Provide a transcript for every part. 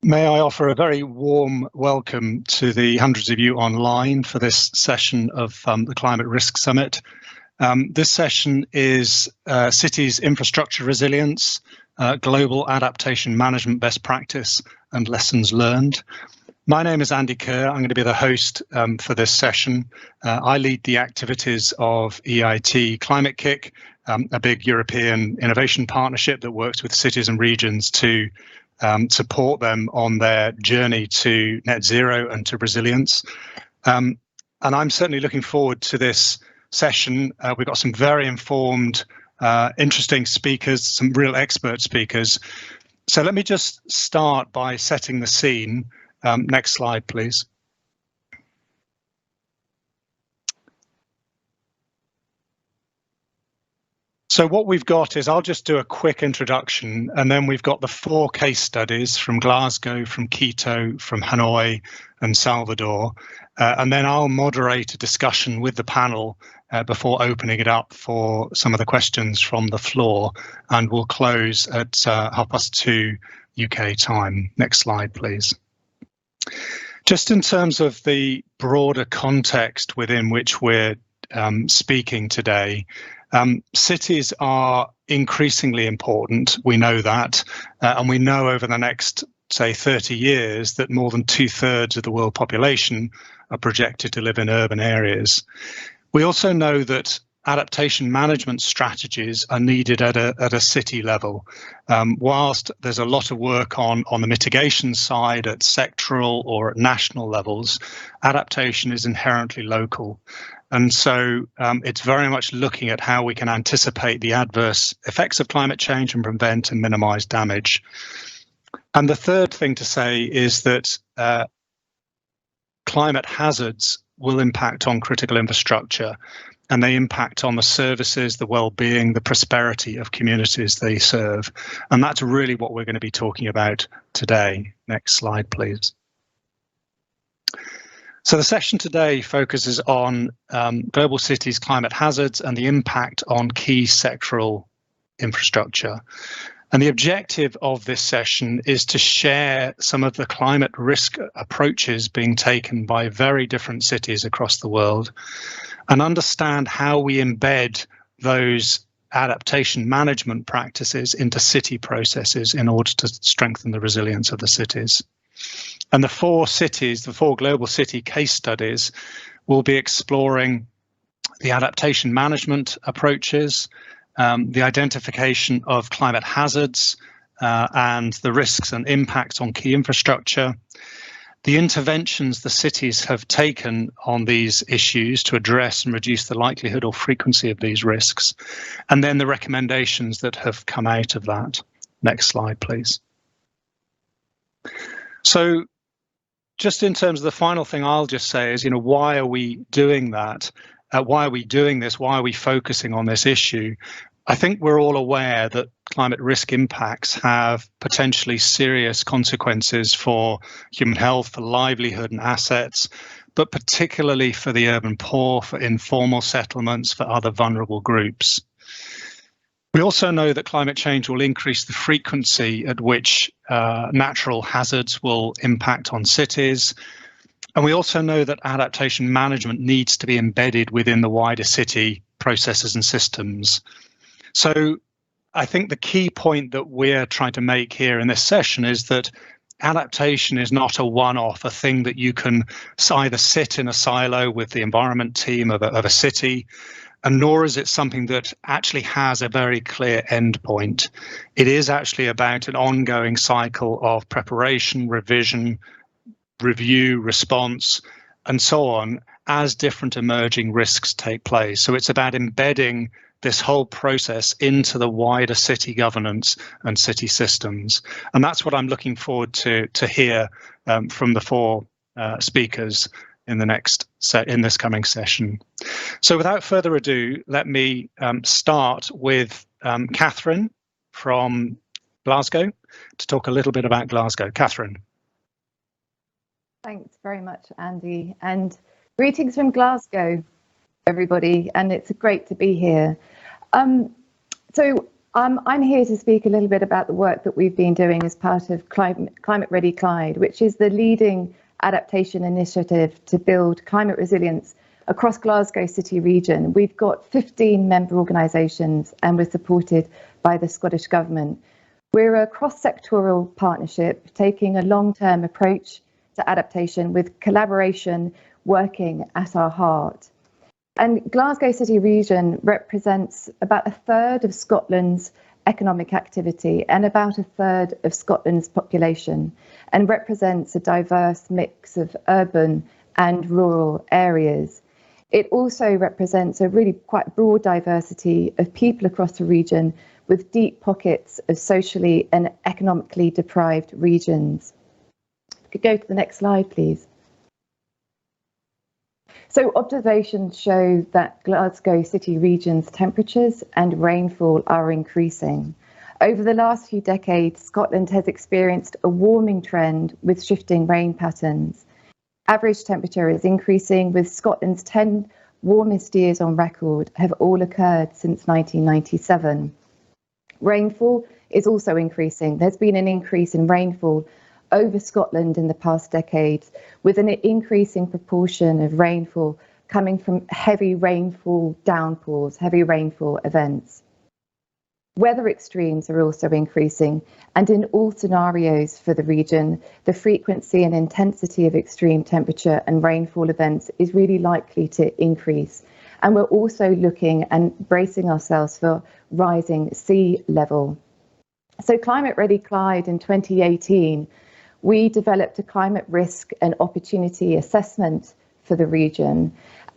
May I offer a very warm welcome to the hundreds of you online for this session of the Climate Risk Summit. This session is Cities Infrastructure Resilience, Global Adaptation Management Best Practice and Lessons Learned. My name is Andy Kerr. I'm going to be the host for this session. I lead the activities of EIT Climate-KIC, a big European innovation partnership that works with cities and regions to support them on their journey to net zero and to resilience. And I'm certainly looking forward to this session. We've got some very informed, interesting speakers, some real expert speakers. So let me just start by setting the scene. Next slide, please. So what we've got is, I'll just do a quick introduction, and then we've got the 4 case studies from Glasgow, from Quito, from Hanoi and Salvador. And then I'll moderate a discussion with the panel before opening it up for some of the questions from the floor. And we'll close at 2:30 UK time. Next slide, please. Just in terms of the broader context within which we're speaking today, cities are increasingly important. We know that, and we know over the next, say, 30 years that more than 2/3 of the world population are projected to live in urban areas. We also know that adaptation management strategies are needed at a city level. Whilst there's a lot of work on the mitigation side at sectoral or at national levels, adaptation is inherently local. And so it's very much looking at how we can anticipate the adverse effects of climate change and prevent and minimize damage. And the third thing to say is that climate hazards will impact on critical infrastructure, and they impact on the services, the well-being, the prosperity of communities they serve. And that's really what we're going to be talking about today. Next slide, please. So the session today focuses on global cities' climate hazards and the impact on key sectoral infrastructure. And the objective of this session is to share some of the climate risk approaches being taken by very different cities across the world, and understand how we embed those adaptation management practices into city processes in order to strengthen the resilience of the cities. And the 4 global city case studies will be exploring the adaptation management approaches, the identification of climate hazards and the risks and impacts on key infrastructure, the interventions the cities have taken on these issues to address and reduce the likelihood or frequency of these risks, and then the recommendations that have come out of that. Next slide, please. So just in terms of the final thing I'll just say is, why are we doing that? Why are we doing this? Why are we focusing on this issue? I think we're all aware that climate risk impacts have potentially serious consequences for human health, for livelihood and assets, but particularly for the urban poor, for informal settlements, for other vulnerable groups. We also know that climate change will increase the frequency at which natural hazards will impact on cities. And we also know that adaptation management needs to be embedded within the wider city processes and systems. So I think the key point that we're trying to make here in this session is that adaptation is not a one-off, a thing that you can either sit in a silo with the environment team of a city, and nor is it something that actually has a very clear end point. It is actually about an ongoing cycle of preparation, revision, review, response, and so on, as different emerging risks take place. So it's about embedding this whole process into the wider city governance and city systems. And that's what I'm looking forward to hear from the 4 speakers in this coming session. So without further ado, let me start with Katherine from Glasgow to talk a little bit about Glasgow. Katherine. Thanks very much, Andy, and greetings from Glasgow, everybody, and it's great to be here. So I'm here to speak a little bit about the work that we've been doing as part of Climate Ready Clyde, which is the leading adaptation initiative to build climate resilience across Glasgow city region. We've got 15 member organisations and we're supported by the Scottish Government. We're a cross-sectoral partnership taking a long-term approach to adaptation with collaboration working at our heart. And Glasgow City region represents about a third of Scotland's economic activity and about a third of Scotland's population, and represents a diverse mix of urban and rural areas. It also represents a really quite broad diversity of people across the region with deep pockets of socially and economically deprived regions. If we could go to the next slide, please. So observations show that Glasgow city region's temperatures and rainfall are increasing. Over the last few decades, Scotland has experienced a warming trend with shifting rain patterns. Average temperature is increasing, with Scotland's 10 warmest years on record have all occurred since 1997. Rainfall is also increasing. There's been an increase in rainfall over Scotland in the past decades, with an increasing proportion of rainfall coming from heavy rainfall downpours, heavy rainfall events. Weather extremes are also increasing, and in all scenarios for the region, the frequency and intensity of extreme temperature and rainfall events is really likely to increase. And we're also looking and bracing ourselves for rising sea level. So Climate Ready Clyde in 2018, we developed a climate risk and opportunity assessment for the region.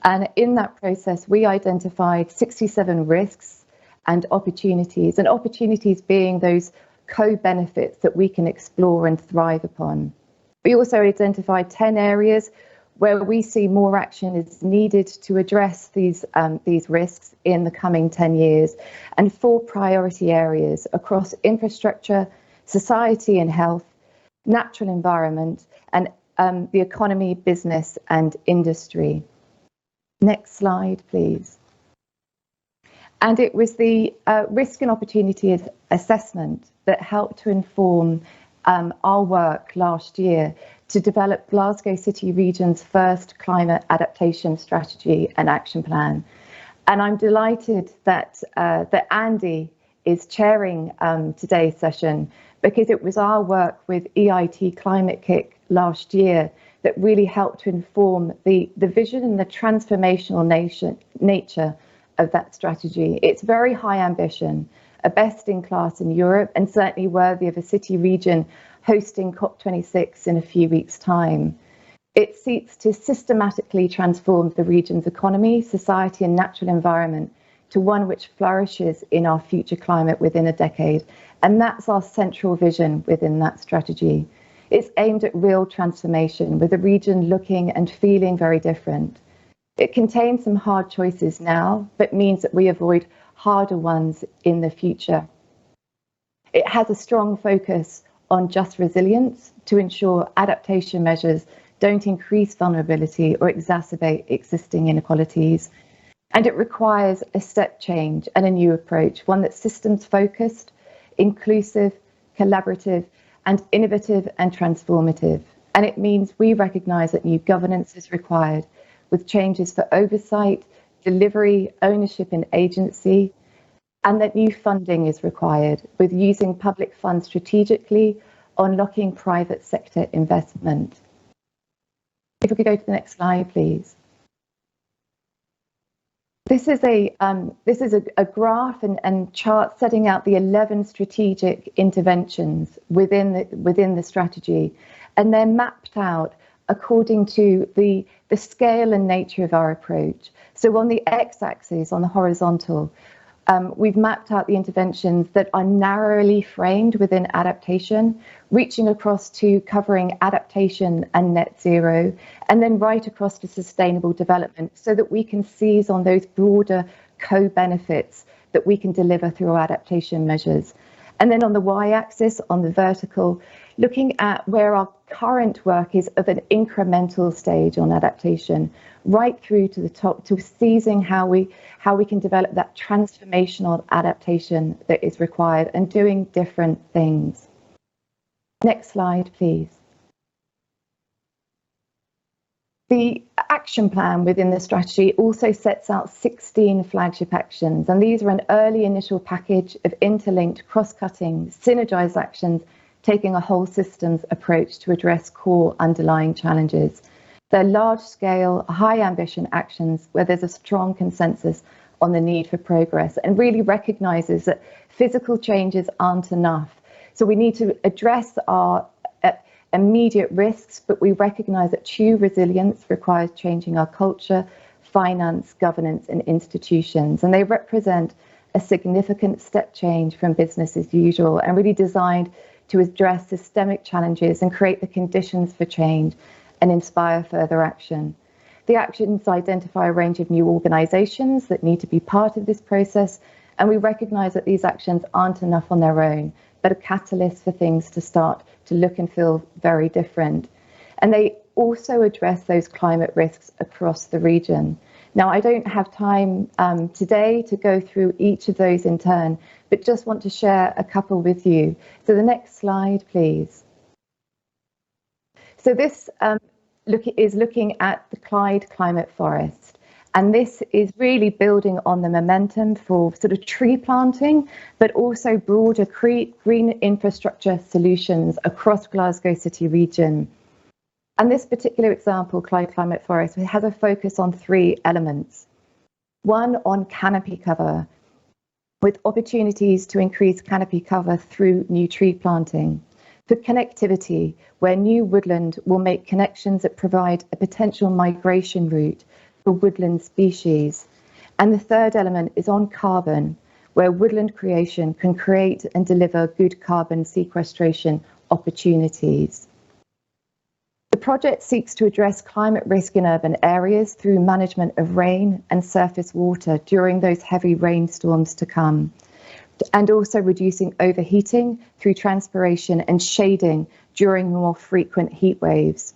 And in that process, we identified 67 risks and opportunities being those co-benefits that we can explore and thrive upon. We also identified 10 areas where we see more action is needed to address these risks in the coming 10 years, and 4 priority areas across infrastructure, society and health, natural environment, and the economy, business and industry. Next slide, please. And it was the risk and opportunity assessment that helped to inform our work last year to develop Glasgow City Region's first climate adaptation strategy and action plan. And I'm delighted that Andy is chairing today's session, because it was our work with EIT Climate-KIC last year that really helped to inform the vision and the transformational nature of that strategy. It's very high ambition, a best in class in Europe, and certainly worthy of a city region hosting COP26 in a few weeks' time. It seeks to systematically transform the region's economy, society and natural environment to one which flourishes in our future climate within a decade. And that's our central vision within that strategy. It's aimed at real transformation, with the region looking and feeling very different. It contains some hard choices now, but means that we avoid harder ones in the future. It has a strong focus on just resilience to ensure adaptation measures don't increase vulnerability or exacerbate existing inequalities. And it requires a step change and a new approach, one that's systems focused, inclusive, collaborative, and innovative and transformative. And it means we recognise that new governance is required, with changes for oversight, delivery, ownership and agency, and that new funding is required, with using public funds strategically, unlocking private sector investment. If we could go to the next slide, please. This is a graph and chart setting out the 11 strategic interventions within the strategy, and they're mapped out according to the scale and nature of our approach. So on the x-axis, on the horizontal, we've mapped out the interventions that are narrowly framed within adaptation, reaching across to covering adaptation and net zero, and then right across to sustainable development, so that we can seize on those broader co-benefits that we can deliver through our adaptation measures. And then on the y-axis, on the vertical, looking at where our current work is of an incremental stage on adaptation, right through to the top, to seizing how we can develop that transformational adaptation that is required and doing different things. Next slide, please. The action plan within the strategy also sets out 16 flagship actions, and these are an early initial package of interlinked, cross-cutting, synergised actions, taking a whole systems approach to address core underlying challenges. They're large-scale, high-ambition actions where there's a strong consensus on the need for progress, and really recognises that physical changes aren't enough. So we need to address our immediate risks, but we recognise that true resilience requires changing our culture, finance, governance and institutions, and they represent a significant step change from business as usual and really designed to address systemic challenges and create the conditions for change and inspire further action. The actions identify a range of new organisations that need to be part of this process, and we recognise that these actions aren't enough on their own, but a catalyst for things to start to look and feel very different. And they also address those climate risks across the region. Now, I don't have time today to go through each of those in turn, but just want to share a couple with you. So the next slide, please. So this is looking at the Clyde climate forest. And this is really building on the momentum for sort of tree planting, but also broader green infrastructure solutions across Glasgow City region. And this particular example, Clyde Climate Forest, has a focus on 3 elements. One, on canopy cover, with opportunities to increase canopy cover through new tree planting. For connectivity, where new woodland will make connections that provide a potential migration route for woodland species. And the third element is on carbon, where woodland creation can create and deliver good carbon sequestration opportunities. The project seeks to address climate risk in urban areas through management of rain and surface water during those heavy rainstorms to come, and also reducing overheating through transpiration and shading during more frequent heat waves.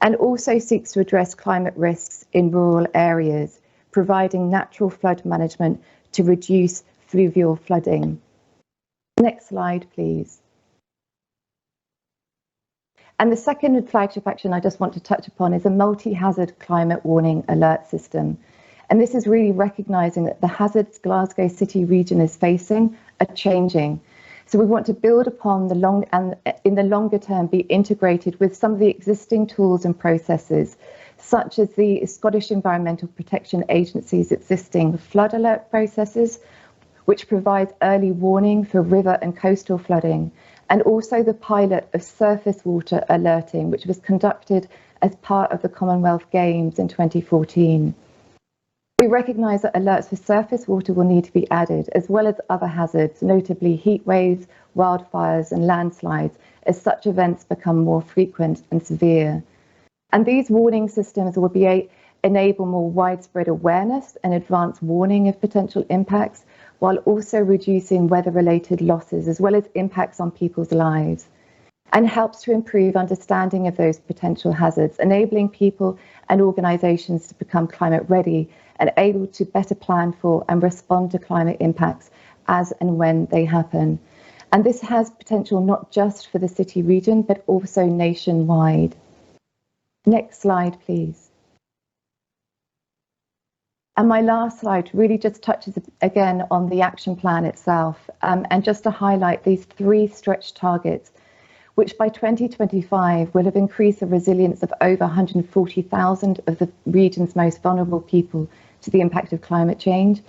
And also seeks to address climate risks in rural areas, providing natural flood management to reduce fluvial flooding. Next slide, please. And the second flagship action I just want to touch upon is a multi-hazard climate warning alert system. And this is really recognising that the hazards Glasgow City region is facing are changing. So we want to build upon in the longer term be integrated with some of the existing tools and processes, such as the Scottish Environmental Protection Agency's existing flood alert processes, which provides early warning for river and coastal flooding, and also the pilot of surface water alerting, which was conducted as part of the Commonwealth Games in 2014. We recognise that alerts for surface water will need to be added, as well as other hazards, notably heat waves, wildfires and landslides, as such events become more frequent and severe. And these warning systems will enable more widespread awareness and advanced warning of potential impacts, while also reducing weather-related losses, as well as impacts on people's lives, and helps to improve understanding of those potential hazards, enabling people and organisations to become climate ready and able to better plan for and respond to climate impacts as and when they happen. And this has potential not just for the city region, but also nationwide. Next slide, please. And my last slide really just touches again on the action plan itself, and just to highlight these 3 stretch targets, which by 2025 will have increased the resilience of over 140,000 of the region's most vulnerable people to the impact of climate change.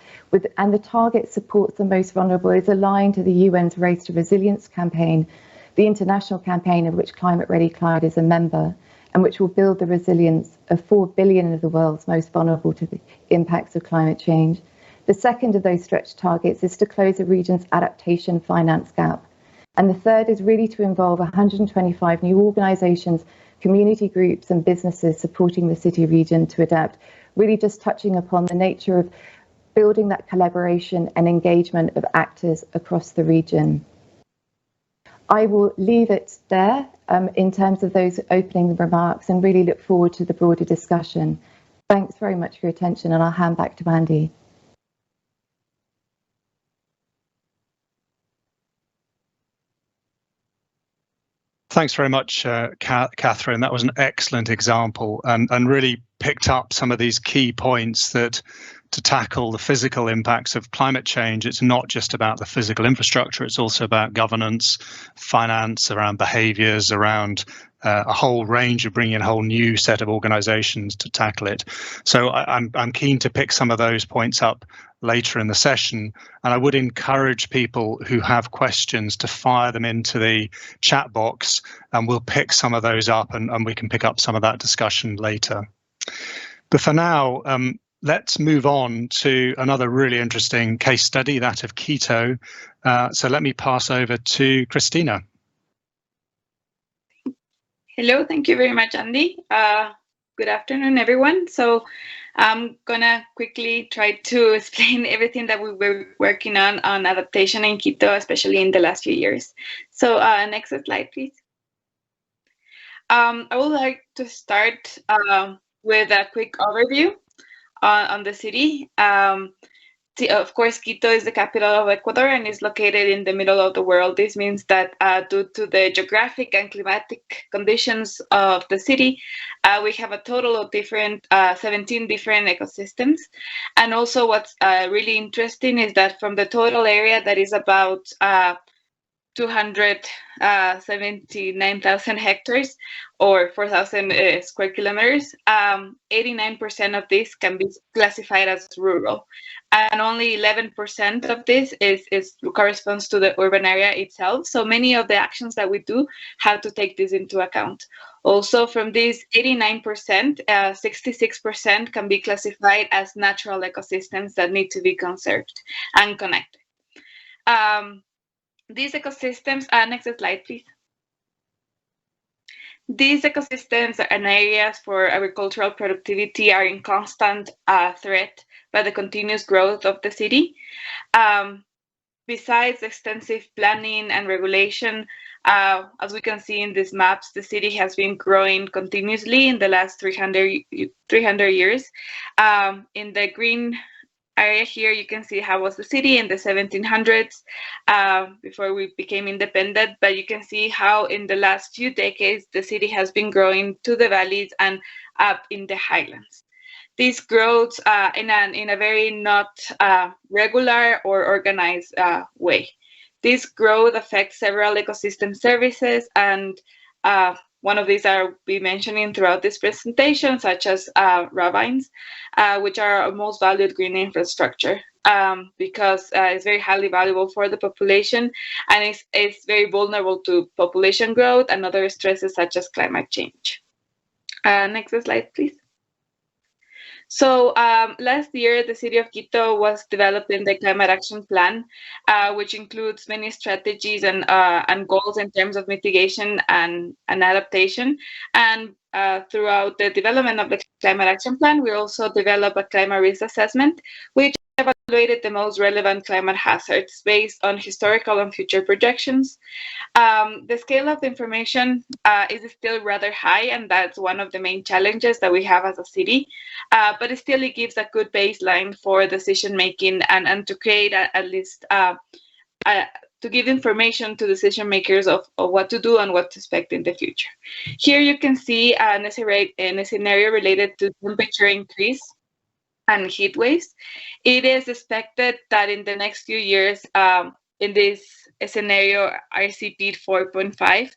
And the target supports the most vulnerable is aligned to the UN's Race to Resilience campaign, the international campaign of which Climate Ready Clyde is a member, and which will build the resilience of 4 billion of the world's most vulnerable to the impacts of climate change. The second of those stretch targets is to close the region's adaptation finance gap. And the third is really to involve 125 new organisations, community groups and businesses supporting the city region to adapt, really just touching upon the nature of building that collaboration and engagement of actors across the region. I will leave it there in terms of those opening remarks and really look forward to the broader discussion. Thanks very much for your attention, and I'll hand back to Andy. Thanks very much, Katherine. That was an excellent example and really picked up some of these key points that to tackle the physical impacts of climate change, it's not just about the physical infrastructure, it's also about governance, finance, around behaviours, around a whole range of bringing in a whole new set of organisations to tackle it. So I'm keen to pick some of those points up later in the session, and I would encourage people who have questions to fire them into the chat box, and we'll pick some of those up and we can pick up some of that discussion later. But for now, let's move on to another really interesting case study, that of Quito. So let me pass over to Cristina. Hello, thank you very much, Andy. Good afternoon, everyone. So I'm gonna quickly try to explain everything that we were working on adaptation in Quito, especially in the last few years. So next slide, please. I would like to start with a quick overview on the city. Of course, Quito is the capital of Ecuador and is located in the middle of the world. This means that due to the geographic and climatic conditions of the city, we have a total of 17 different ecosystems. And also what's really interesting is that from the total area that is about 279,000 hectares or 4,000 square kilometers, 89% of this can be classified as rural. And only 11% of this corresponds to the urban area itself. So many of the actions that we do have to take this into account. Also, from this 89%, 66% can be classified as natural ecosystems that need to be conserved and connected. These ecosystems, next slide, please. These ecosystems and areas for agricultural productivity are in constant threat by the continuous growth of the city. Besides extensive planning and regulation, as we can see in these maps, the city has been growing continuously in the last 300 years. In the green area here, you can see how was the city in the 1700s before we became independent, but you can see how in the last few decades the city has been growing to the valleys and up in the highlands. This grows in a very not regular or organized way. This growth affects several ecosystem services, and one of these I'll be mentioning throughout this presentation, such as ravines, which are our most valued green infrastructure because it's very highly valuable for the population, and it's very vulnerable to population growth and other stresses such as climate change. Next slide, please. So last year, the city of Quito was developing the Climate Action Plan, which includes many strategies and goals in terms of mitigation and adaptation. And throughout the development of the Climate Action Plan, we also developed a climate risk assessment, which evaluated the most relevant climate hazards based on historical and future projections. The scale of the information is still rather high, and that's one of the main challenges that we have as a city, but it still gives a good baseline for decision making and to create at least to give information to decision makers of what to do and what to expect in the future. Here you can see a scenario related to temperature increase and heat waves. It is expected that in the next few years, in this scenario RCP 4.5,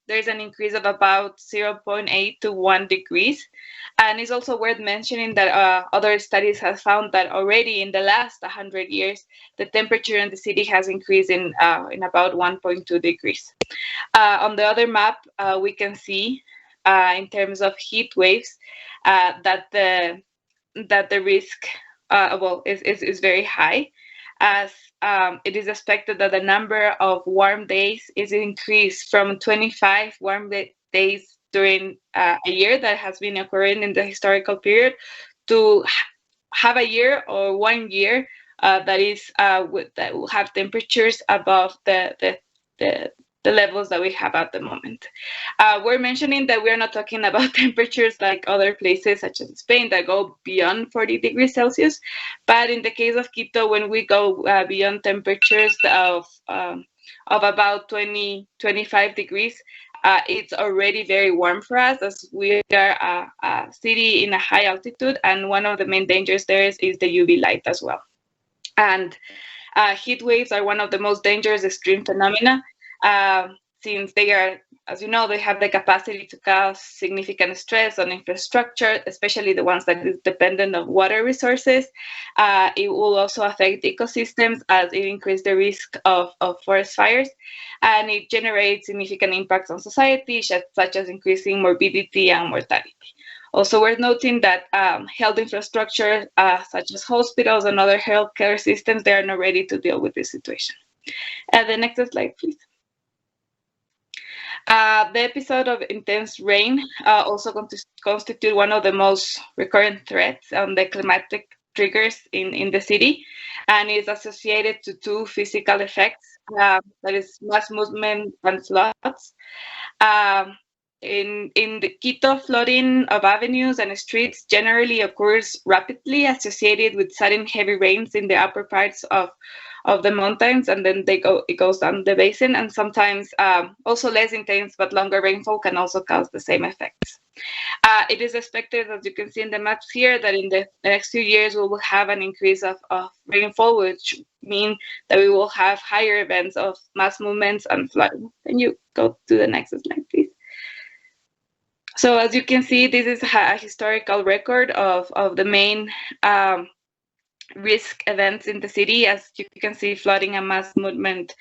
there's an increase of about 0.8 to 1 degrees. And it's also worth mentioning that other studies have found that already in the last 100 years, the temperature in the city has increased in about 1.2 degrees. On the other map, we can see in terms of heat waves that the risk is very high, as it is expected that the number of warm days is increased from 25 warm days during a year that has been occurring in the historical period to have a year or 1 year that will have temperatures above the the levels that we have at the moment. We're mentioning that we're not talking about temperatures like other places such as Spain that go beyond 40 degrees Celsius, but in the case of Quito, when we go beyond temperatures of about 25 degrees, it's already very warm for us, as we are a city in a high altitude, and one of the main dangers there is the UV light as well. And heat waves are one of the most dangerous extreme phenomena, since they are, as you know, they have the capacity to cause significant stress on infrastructure, especially the ones that is dependent on water resources. It will also affect ecosystems as it increases the risk of forest fires, and it generates significant impacts on society, such as increasing morbidity and mortality. Also worth noting that health infrastructure, such as hospitals and other healthcare systems, they are not ready to deal with this situation. The next slide, please. The episode of intense rain also constitute one of the most recurrent threats on the climatic triggers in the city, and is associated to two physical effects, that is mass movement and floods. In the Quito, flooding of avenues and streets generally occurs rapidly, associated with sudden heavy rains in the upper parts of the mountains, and then it goes down the basin, and sometimes also less intense but longer rainfall can also cause the same effects. It is expected, as you can see in the maps here, that in the next few years we will have an increase of rainfall, which mean that we will have higher events of mass movements and flooding. Can you go to the next slide, please? So as you can see, this is a historical record of the main risk events in the city. As you can see, flooding and mass movement,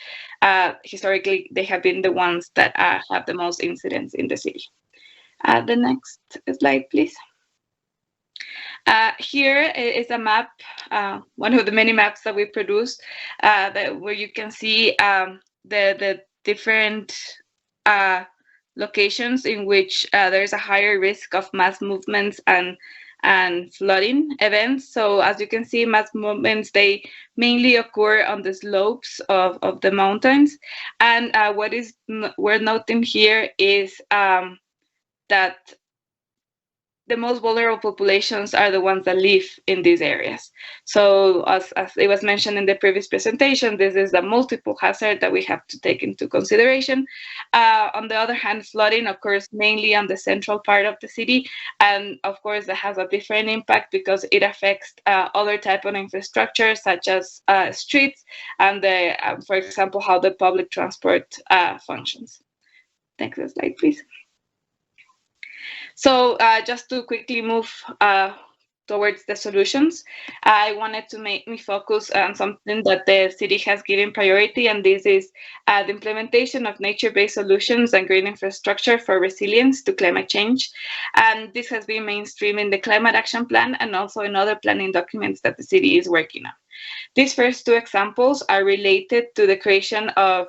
historically, they have been the ones that have the most incidents in the city. The next slide, please. Here is a map, one of the many maps that we produced, where you can see the different locations in which there's a higher risk of mass movements and flooding events. So as you can see, mass movements, they mainly occur on the slopes of the mountains. And what is worth noting here is that the most vulnerable populations are the ones that live in these areas. So as it was mentioned in the previous presentation, this is a multiple hazard that we have to take into consideration. On the other hand, flooding occurs mainly on the central part of the city. And of course, that has a different impact because it affects other type of infrastructure, such as streets and, for example, how the public transport functions. Next slide, please. So just to quickly move towards the solutions, I wanted to make me focus on something that the city has given priority, and this is the implementation of nature-based solutions and green infrastructure for resilience to climate change. And this has been mainstream in the Climate Action Plan and also in other planning documents that the city is working on. These first two examples are related to the creation of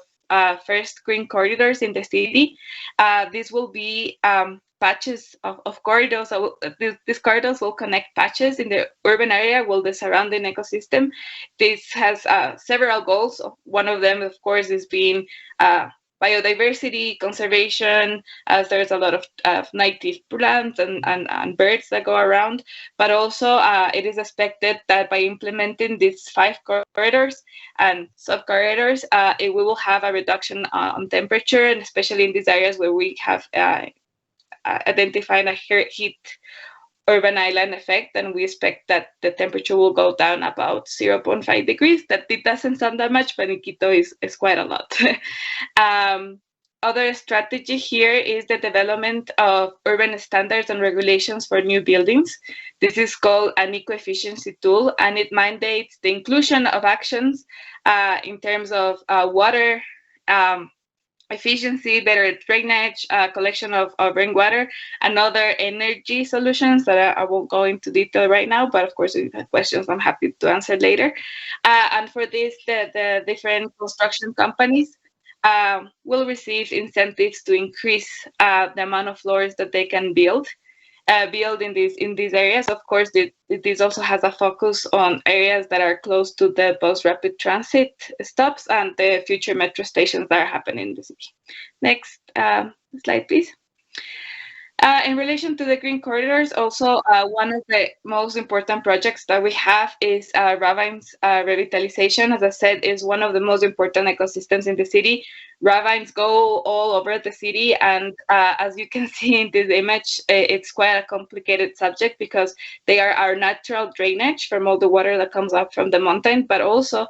first green corridors in the city. This will be patches of corridors. These corridors will connect patches in the urban area with the surrounding ecosystem. This has several goals. One of them, of course, is being biodiversity conservation, as there's a lot of native plants and birds that go around. But also, it is expected that by implementing these 5 corridors and sub-corridors, we will have a reduction on temperature, and especially in these areas where we have identified a heat urban island effect, and we expect that the temperature will go down about 0.5 degrees. That it doesn't sound that much, but in Quito is quite a lot. Other strategy here is the development of urban standards and regulations for new buildings. This is called an eco-efficiency tool, and it mandates the inclusion of actions in terms of water efficiency, better drainage, collection of rainwater, and other energy solutions that I won't go into detail right now, but of course, if you have questions, I'm happy to answer later. And for this, the different construction companies will receive incentives to increase the amount of floors that they can build. build in these areas. Of course, this also has a focus on areas that are close to the bus rapid transit stops and the future metro stations that are happening in the city. Next slide, please. In relation to the green corridors, also one of the most important projects that we have is ravines revitalization. As I said, is one of the most important ecosystems in the city. Ravines go all over the city, and as you can see in this image, it's quite a complicated subject because they are our natural drainage from all the water that comes up from the mountain, but also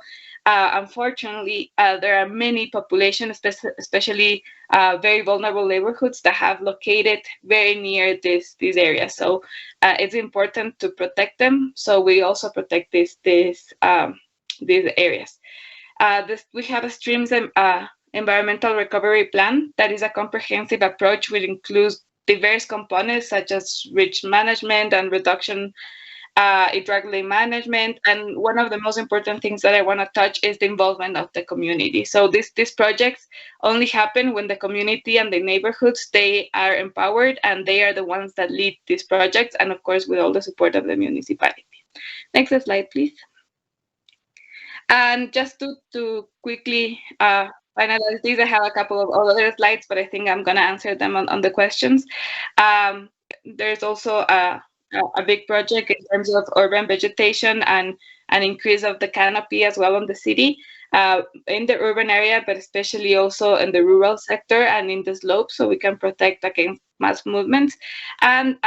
unfortunately, there are many populations, especially very vulnerable neighborhoods that have located very near these areas. So it's important to protect them. So we also protect these areas. We have a streams environmental recovery plan that is a comprehensive approach which includes diverse components such as risk management and reduction, hydrology management, and one of the most important things that I want to touch is the involvement of the community. So these projects only happen when the community and the neighborhoods, they are empowered and they are the ones that lead these projects, and of course with all the support of the municipality. Next slide, please. And just to quickly finalize these, I have a couple of other slides, but I think I'm going to answer them on the questions. There's also a big project in terms of urban vegetation and an increase of the canopy as well on the city, in the urban area, but especially also in the rural sector and in the slopes, so we can protect against mass movements. And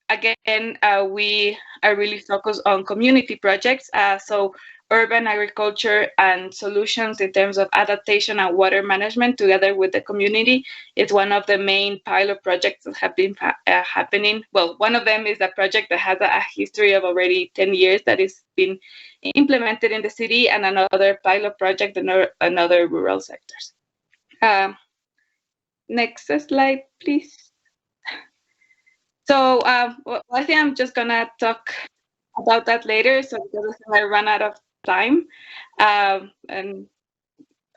again, we are really focused on community projects, so urban agriculture and solutions in terms of adaptation and water management together with the community. It's one of the main pilot projects that have been happening. Well, one of them is a project that has a history of already 10 years that is been implemented in the city, and another pilot project in another rural sectors. Next slide, please. So well, I think I'm just gonna talk about that later, so because I run out of time, and I'm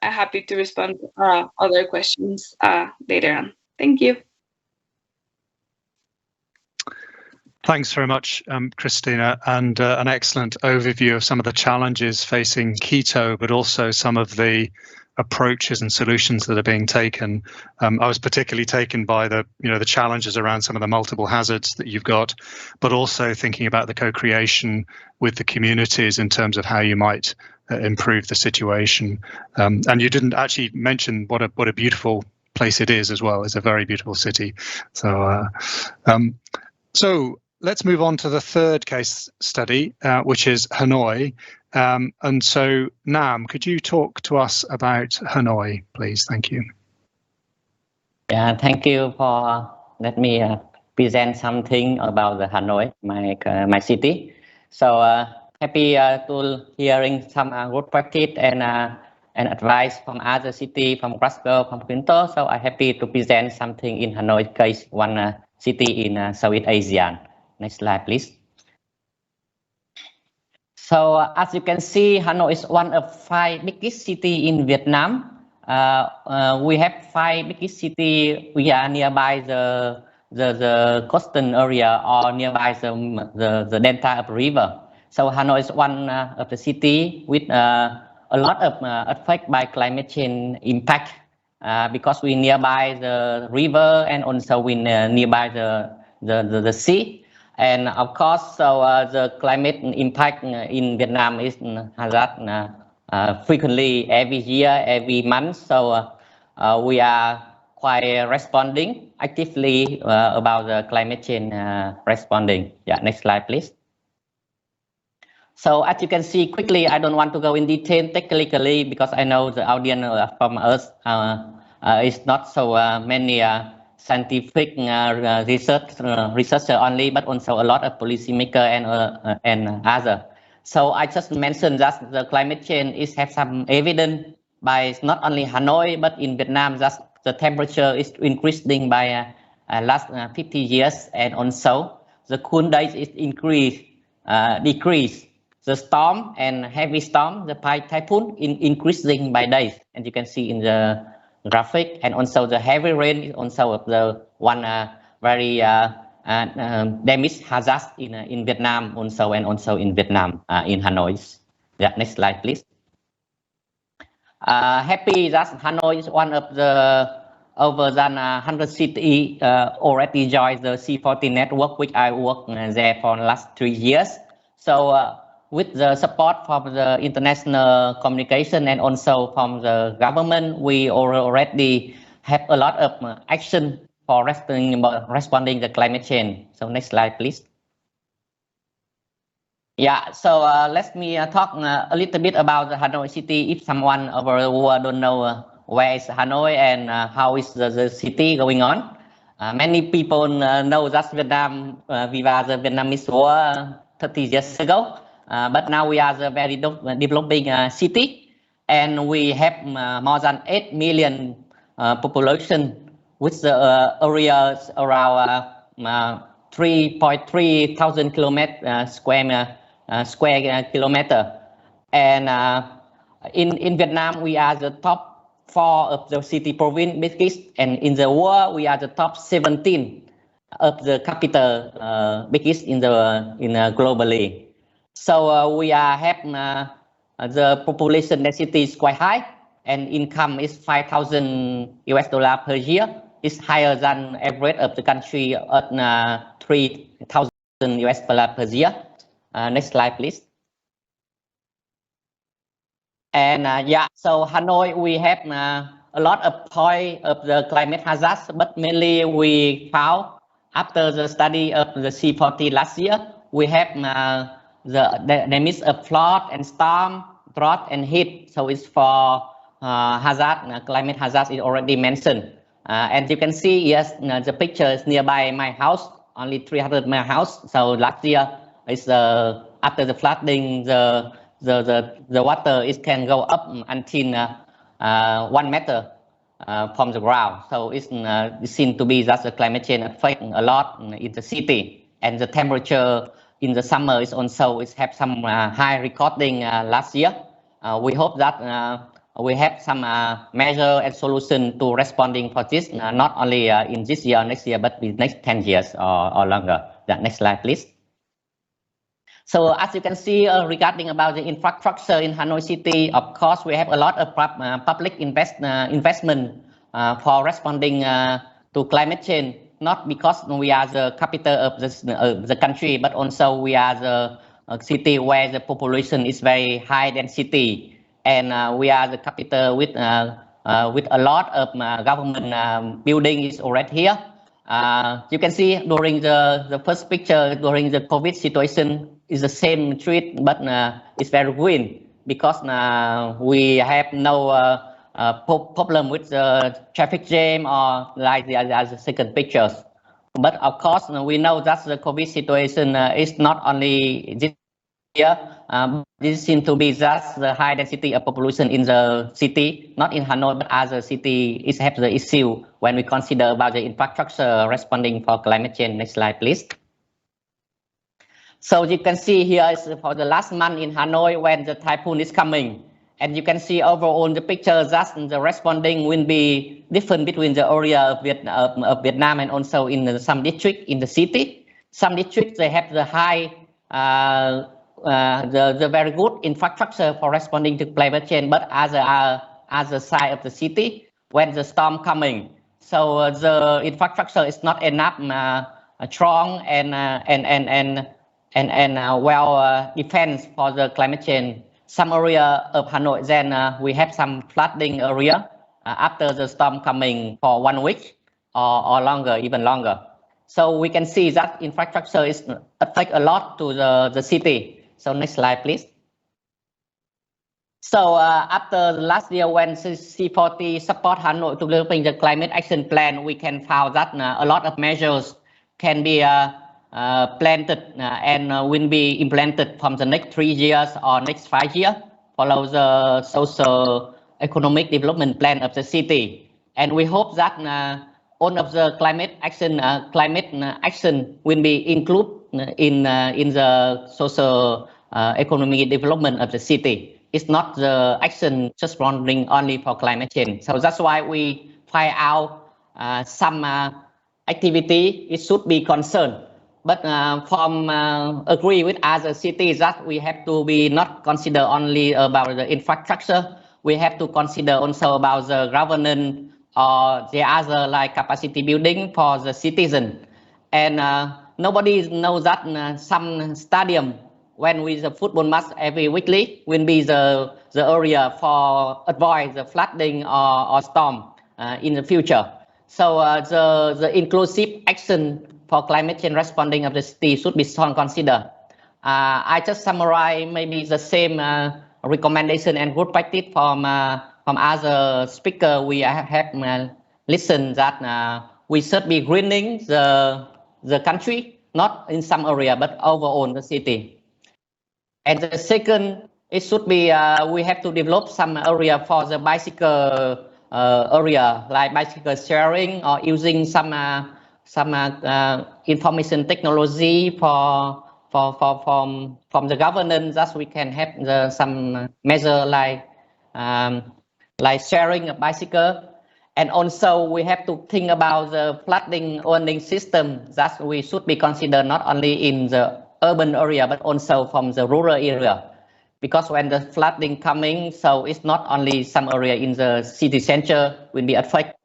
happy to respond to other questions later on. Thank you. Thanks very much, Cristina, and an excellent overview of some of the challenges facing Quito, but also some of the approaches and solutions that are being taken. I was particularly taken by the challenges around some of the multiple hazards that you've got, but also thinking about the co-creation with the communities in terms of how you might improve the situation. And you didn't actually mention what a beautiful place it is as well. It's a very beautiful city. So let's move on to the third case study, which is Hanoi. And so, Nam, could you talk to us about Hanoi, please? Thank you. Yeah, thank you for letting me present something about the Hanoi, my city. So happy to hearing some good practice and advice from other city, from Glasgow, from Quito. So I'm happy to present something in Hanoi case, one city in Southeast Asia. Next slide, please. So as you can see, Hanoi is one of 5 biggest cities in Vietnam. We have 5 biggest cities. We are nearby the coastal area or nearby the delta of the river. So Hanoi is one of the city with a lot of effect by climate change impact because we nearby the river and also we nearby the sea. And of course, so the climate impact in Vietnam is frequently every year, every month. So we are quite responding actively about the climate change responding. Yeah, next slide, please. So as you can see quickly, I don't want to go in detail technically because I know the audience from us is not so many scientific researcher only, but also a lot of policymaker and other. So I just mentioned that the climate change have some evidence by not only Hanoi, but in Vietnam that the temperature is increasing by last 50 years, and also the cool days is decrease. The storm and heavy storm, the typhoon increasing by days, and you can see in the graphic, and also the heavy rain is also the one very damage hazards in Vietnam also, and also in Vietnam, in Hanoi. Yeah, next slide, please. Happy that Hanoi is one of the over than 100 cities already joined the C40 network, which I worked there for the last 3 years. So with the support from the international communication and also from the government, we already have a lot of action for responding to climate change. So next slide, please. Yeah, so let me talk a little bit about the Hanoi city. If someone over the world don't know where is Hanoi and how is the city going on. Many people know that Vietnam, we were the Vietnamese war 30 years ago, but now we are the very developing city, and we have more than 8 million population with the areas around 3.3 thousand square kilometer. And in Vietnam, we are the top 4 of the city province biggest, and in the world, we are the top 17 of the capital biggest in globally. So we have the population density is quite high, and income is $5,000 per year. It's higher than average of the country at $3,000 per year. Next slide, please. And yeah, so Hanoi, we have a lot of point of the climate hazards, but mainly we found after the study of the C40 last year, we have the damage of flood and storm, drought and heat. So it's for hazard, climate hazards is already mentioned. And you can see, yes, the picture is nearby my house, only 300 my house. So last year, it's after the flooding, the water it can go up until 1 meter from the ground. So it's seen to be that the climate change affecting a lot in the city, and the temperature in the summer is also have some high recording last year. We hope that we have some measure and solution to responding for this, not only in this year or next year, but in next 10 years or longer. The next slide, please. So as you can see, regarding about the infrastructure in Hanoi city, of course, we have a lot of public investment for responding to climate change, not because we are the capital of the country, but also we are the city where the population is very high density, and we are the capital with a lot of government buildings already here. You can see during the first picture, during the COVID situation, is the same street, but it's very green because we have no problem with the traffic jam or like the second pictures. But of course, we know that the COVID situation is not only this year. This seems to be just the high density of population in the city, not in Hanoi, but other cities have the issue when we consider about the infrastructure responding for climate change. Next slide, please. So you can see here is for the last month in Hanoi when the typhoon is coming. And you can see overall in the picture that the responding will be different between the area of Vietnam and also in some district in the city. Some districts, they have the high, the very good infrastructure for responding to climate change, but as a side of the city when the storm coming. So the infrastructure is not enough strong and well defense for the climate change. Some area of Hanoi, then we have some flooding area after the storm coming for 1 week or longer, even longer. So we can see that infrastructure is affect a lot to the city. So next slide, please. So after last year when C40 support Hanoi to developing the climate action plan, we can find that a lot of measures can be planted and will be implemented from the next 3 years or next 5 years, follow the social economic development plan of the city. And we hope that all of the climate action will be included in the social economic development of the city. It's not the action just running only for climate change. So that's why we find out some activity, it should be concerned. But agree with other cities that we have to be not consider only about the infrastructure. We have to consider also about the governance or the other like capacity building for the citizen. And nobody knows that some stadium when with the football match every weekly will be the area for avoid the flooding or storm in the future. So the inclusive action for climate change responding of the city should be considered. I just summarize maybe the same recommendation and good practice from other speaker we have listened that we should be greening the country, not in some area but overall the city. And the second, it should be we have to develop some area for the bicycle area like bicycle sharing or using some information technology from the governance, that we can have some measure like sharing a bicycle. And also we have to think about the flooding warning system that we should be considered not only in the urban area but also from the rural area. Because when the flooding coming, so it's not only some area in the city center will be affected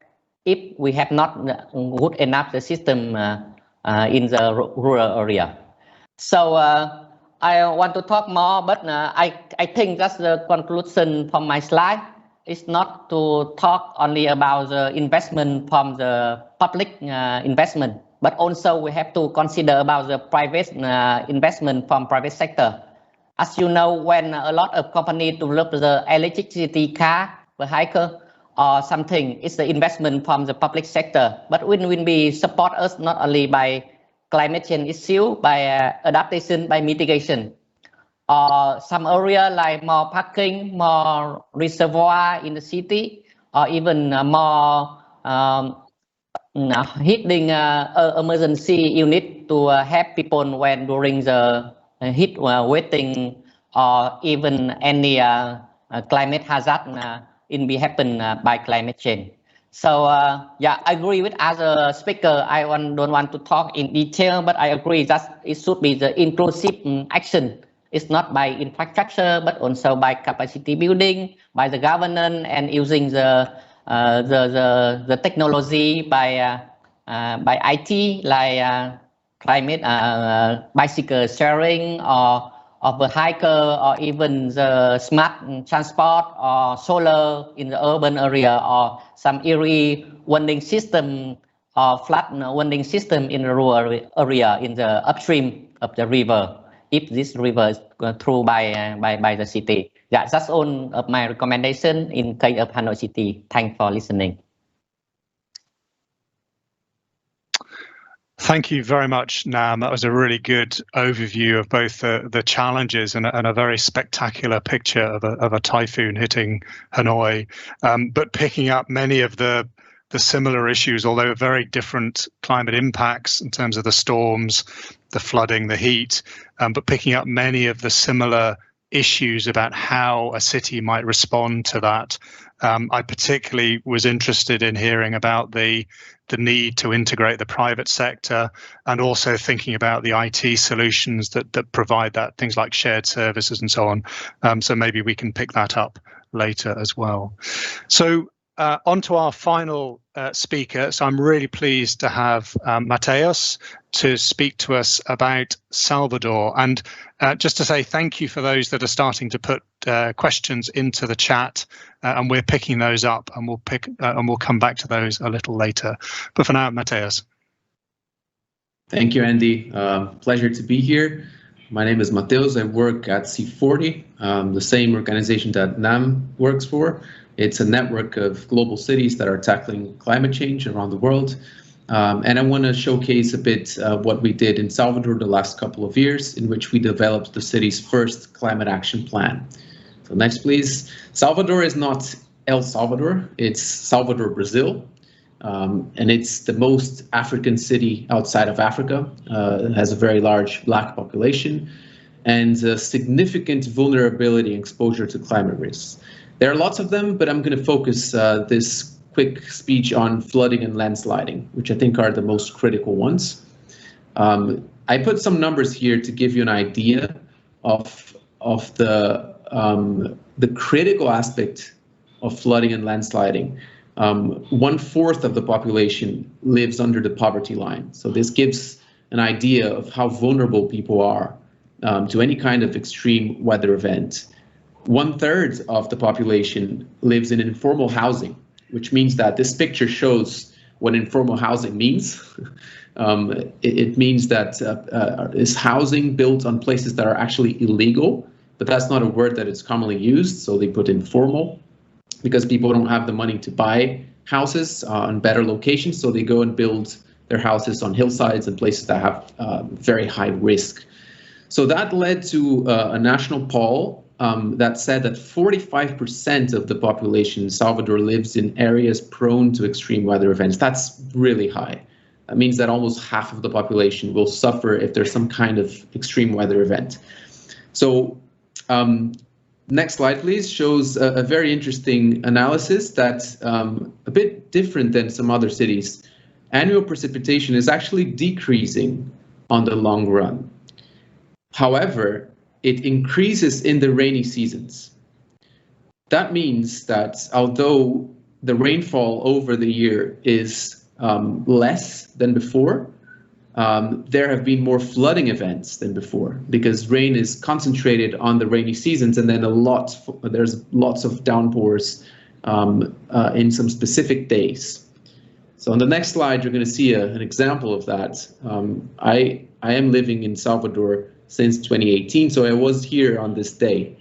if we have not good enough the system in the rural area. So I want to talk more, but I think that's the conclusion from my slide. It's not to talk only about the investment from the public investment, but also we have to consider about the private investment from private sector. As you know, when a lot of companies develop the electricity car, vehicle, or something, it's the investment from the public sector. But when we support us not only by climate change issue, by adaptation, by mitigation, or some area like more parking, more reservoir in the city, or even more heating emergency unit to help people when during the heat waiting or even any climate hazard be happen by climate change. So yeah, I agree with other speaker. I don't want to talk in detail, but I agree that it should be the inclusive action. It's not by infrastructure, but also by capacity building, by the governance, and using the technology by IT, like climate bicycle sharing or vehicle, or even the smart transport or solar in the urban area, or some early warning system or flood warning system in the rural area in the upstream of the river, if this river is through by the city. Yeah, that's all of my recommendation in case of Hanoi City. Thanks for listening. Thank you very much, Nam. That was a really good overview of both the challenges and a very spectacular picture of a typhoon hitting Hanoi, but picking up many of the similar issues, although very different climate impacts in terms of the storms, the flooding, the heat, but picking up many of the similar issues about how a city might respond to that. I particularly was interested in hearing about the need to integrate the private sector, and also thinking about the IT solutions that provide that, things like shared services and so on. So maybe we can pick that up later as well. So on to our final speaker. So I'm really pleased to have Matheus to speak to us about Salvador. And just to say thank you for those that are starting to put questions into the chat, and we're picking those up, and we'll come back to those a little later. But for now, Matheus. Thank you, Andy. Pleasure to be here. My name is Matheus. I work at C40, the same organization that Nam works for. It's a network of global cities that are tackling climate change around the world. And I want to showcase a bit what we did in Salvador the last couple of years, in which we developed the city's first climate action plan. So next, please. Salvador is not El Salvador, it's Salvador, Brazil. And it's the most African city outside of Africa. It has a very large Black population and a significant vulnerability and exposure to climate risks. There are lots of them, but I'm going to focus this quick speech on flooding and landsliding, which I think are the most critical ones. I put some numbers here to give you an idea of the critical aspect of flooding and landsliding. 1/4 of the population lives under the poverty line. So this gives an idea of how vulnerable people are to any kind of extreme weather event. 1/3 of the population lives in informal housing, which means that this picture shows what informal housing means. It means that it's housing built on places that are actually illegal, but that's not a word that is commonly used, so they put informal, because people don't have the money to buy houses on better locations, so they go and build their houses on hillsides and places that have very high risk. So that led to a national poll that said that 45% of the population in Salvador lives in areas prone to extreme weather events. That's really high. That means that almost half of the population will suffer if there's some kind of extreme weather event. So next slide, please, shows a very interesting analysis that's a bit different than some other cities. Annual precipitation is actually decreasing on the long run. However, it increases in the rainy seasons. That means that although the rainfall over the year is less than before, there have been more flooding events than before, because rain is concentrated on the rainy seasons, and then there's lots of downpours in some specific days. So on the next slide, you're going to see an example of that. I am living in Salvador since 2018, so I was here on this day,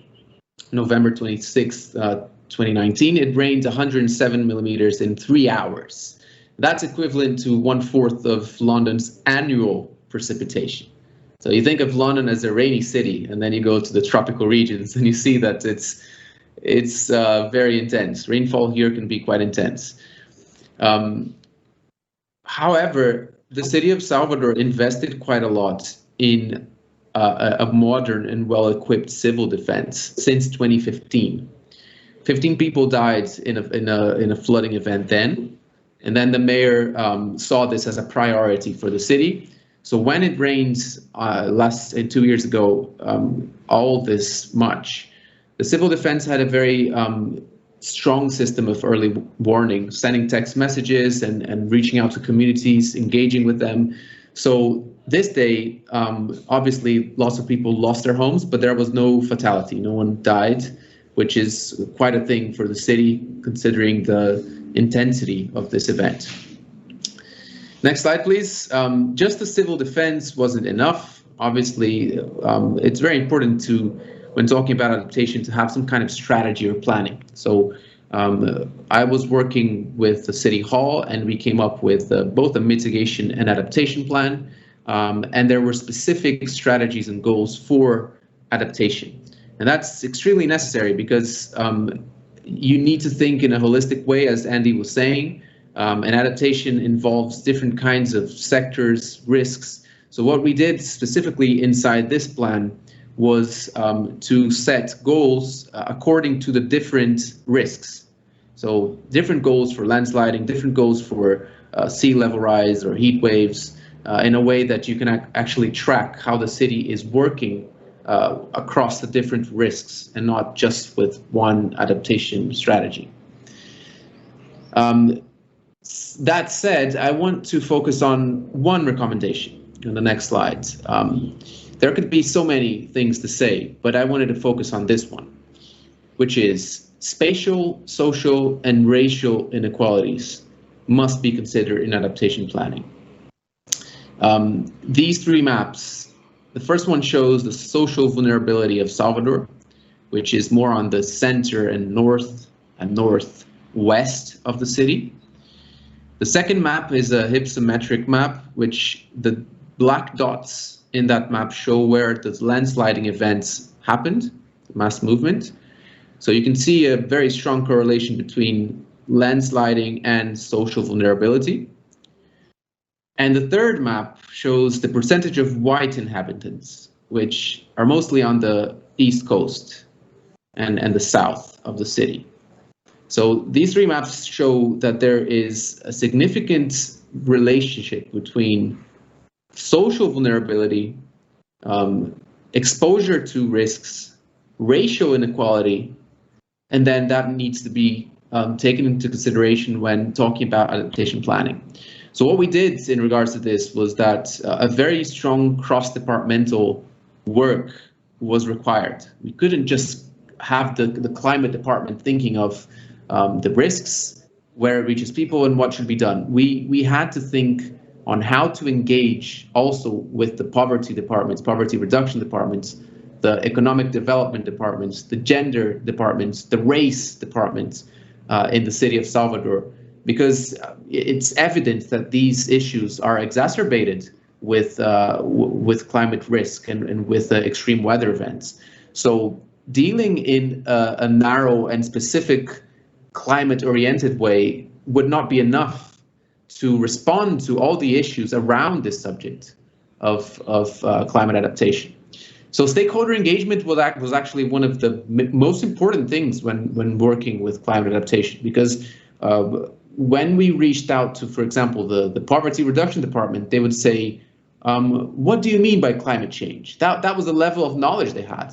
November 26th, 2019. It rained 107 millimeters in 3 hours. That's equivalent to 1/4 of London's annual precipitation. So you think of London as a rainy city, and then you go to the tropical regions and you see that it's very intense. Rainfall here can be quite intense. However, the city of Salvador invested quite a lot in a modern and well-equipped civil defense since 2015. 15 people died in a flooding event then. And then the mayor saw this as a priority for the city. So when it rained 2 years ago, all this much, the civil defense had a very strong system of early warning, sending text messages and reaching out to communities, engaging with them. So this day, obviously, lots of people lost their homes, but there was no fatality. No one died, which is quite a thing for the city, considering the intensity of this event. Next slide, please. Just the civil defense wasn't enough. Obviously, it's very important when talking about adaptation, to have some kind of strategy or planning. So I was working with the City Hall, and we came up with both a mitigation and adaptation plan. And there were specific strategies and goals for adaptation. And that's extremely necessary because you need to think in a holistic way, as Andy was saying, and adaptation involves different kinds of sectors, risks. So what we did specifically inside this plan was to set goals according to the different risks. So different goals for landsliding, different goals for sea level rise or heat waves, in a way that you can actually track how the city is working across the different risks and not just with one adaptation strategy. That said, I want to focus on one recommendation on the next slide. There could be so many things to say, but I wanted to focus on this one, which is spatial, social, and racial inequalities must be considered in adaptation planning. These three maps, the first one shows the social vulnerability of Salvador, which is more on the center and north and northwest of the city. The second map is a hypsometric map, which the black dots in that map show where the landsliding events happened, mass movement. So you can see a very strong correlation between landsliding and social vulnerability. And the third map shows the percentage of white inhabitants, which are mostly on the east coast and the south of the city. So these three maps show that there is a significant relationship between social vulnerability, exposure to risks, racial inequality, and then that needs to be taken into consideration when talking about adaptation planning. So what we did in regards to this was that a very strong cross-departmental work was required. We couldn't just have the climate department thinking of the risks, where it reaches people, and what should be done. We had to think on how to engage also with the poverty departments, poverty reduction departments, the economic development departments, the gender departments, the race departments in the city of Salvador, because it's evident that these issues are exacerbated with climate risk and with extreme weather events. So dealing in a narrow and specific climate-oriented way would not be enough to respond to all the issues around this subject of climate adaptation. So stakeholder engagement was actually one of the most important things when working with climate adaptation, because when we reached out to, for example, the poverty reduction department, they would say, what do you mean by climate change? That was the level of knowledge they had.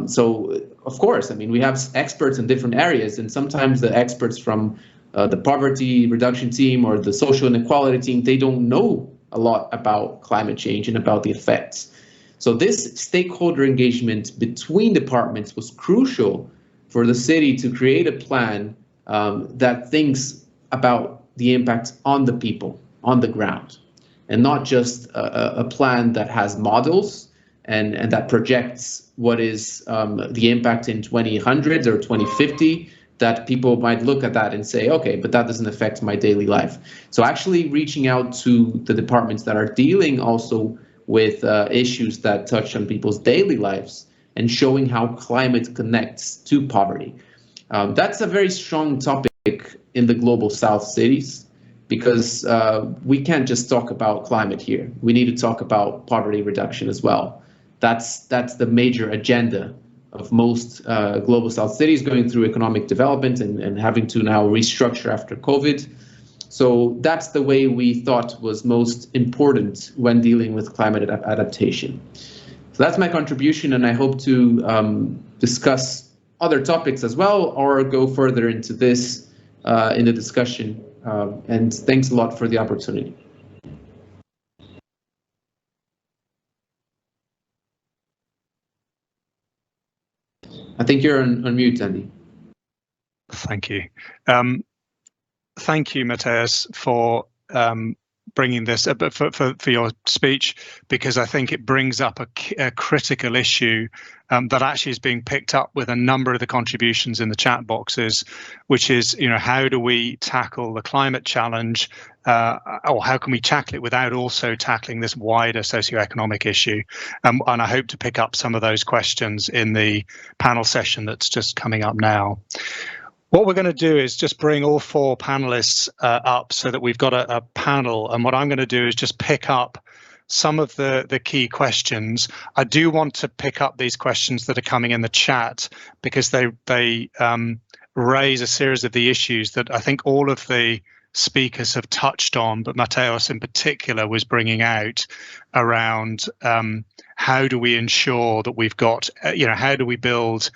So of course, I mean, we have experts in different areas, and sometimes the experts from the poverty reduction team or the social inequality team, they don't know a lot about climate change and about the effects. So this stakeholder engagement between departments was crucial for the city to create a plan that thinks about the impact on the people, on the ground, and not just a plan that has models and that projects what is the impact in 2000 or 2050, that people might look at that and say, okay, but that doesn't affect my daily life. So actually reaching out to the departments that are dealing also with issues that touch on people's daily lives and showing how climate connects to poverty. That's a very strong topic in the global South cities, because we can't just talk about climate here. We need to talk about poverty reduction as well. That's the major agenda of most global South cities going through economic development and having to now restructure after COVID. So that's the way we thought was most important when dealing with climate adaptation. So that's my contribution, and I hope to discuss other topics as well, or go further into this in the discussion. And thanks a lot for the opportunity. I think you're on mute, Andy. Thank you. Thank you, Matheus, for bringing this, for your speech, because I think it brings up a critical issue that actually is being picked up with a number of the contributions in the chat boxes, which is, how do we tackle the climate challenge, or how can we tackle it without also tackling this wider socioeconomic issue? And I hope to pick up some of those questions in the panel session that's just coming up now. What we're going to do is just bring all four panelists up so that we've got a panel. And what I'm going to do is just pick up some of the key questions. I do want to pick up these questions that are coming in the chat, because they raise a series of the issues that I think all of the speakers have touched on, but Matheus in particular was bringing out around how do we ensure that we've got, how do we build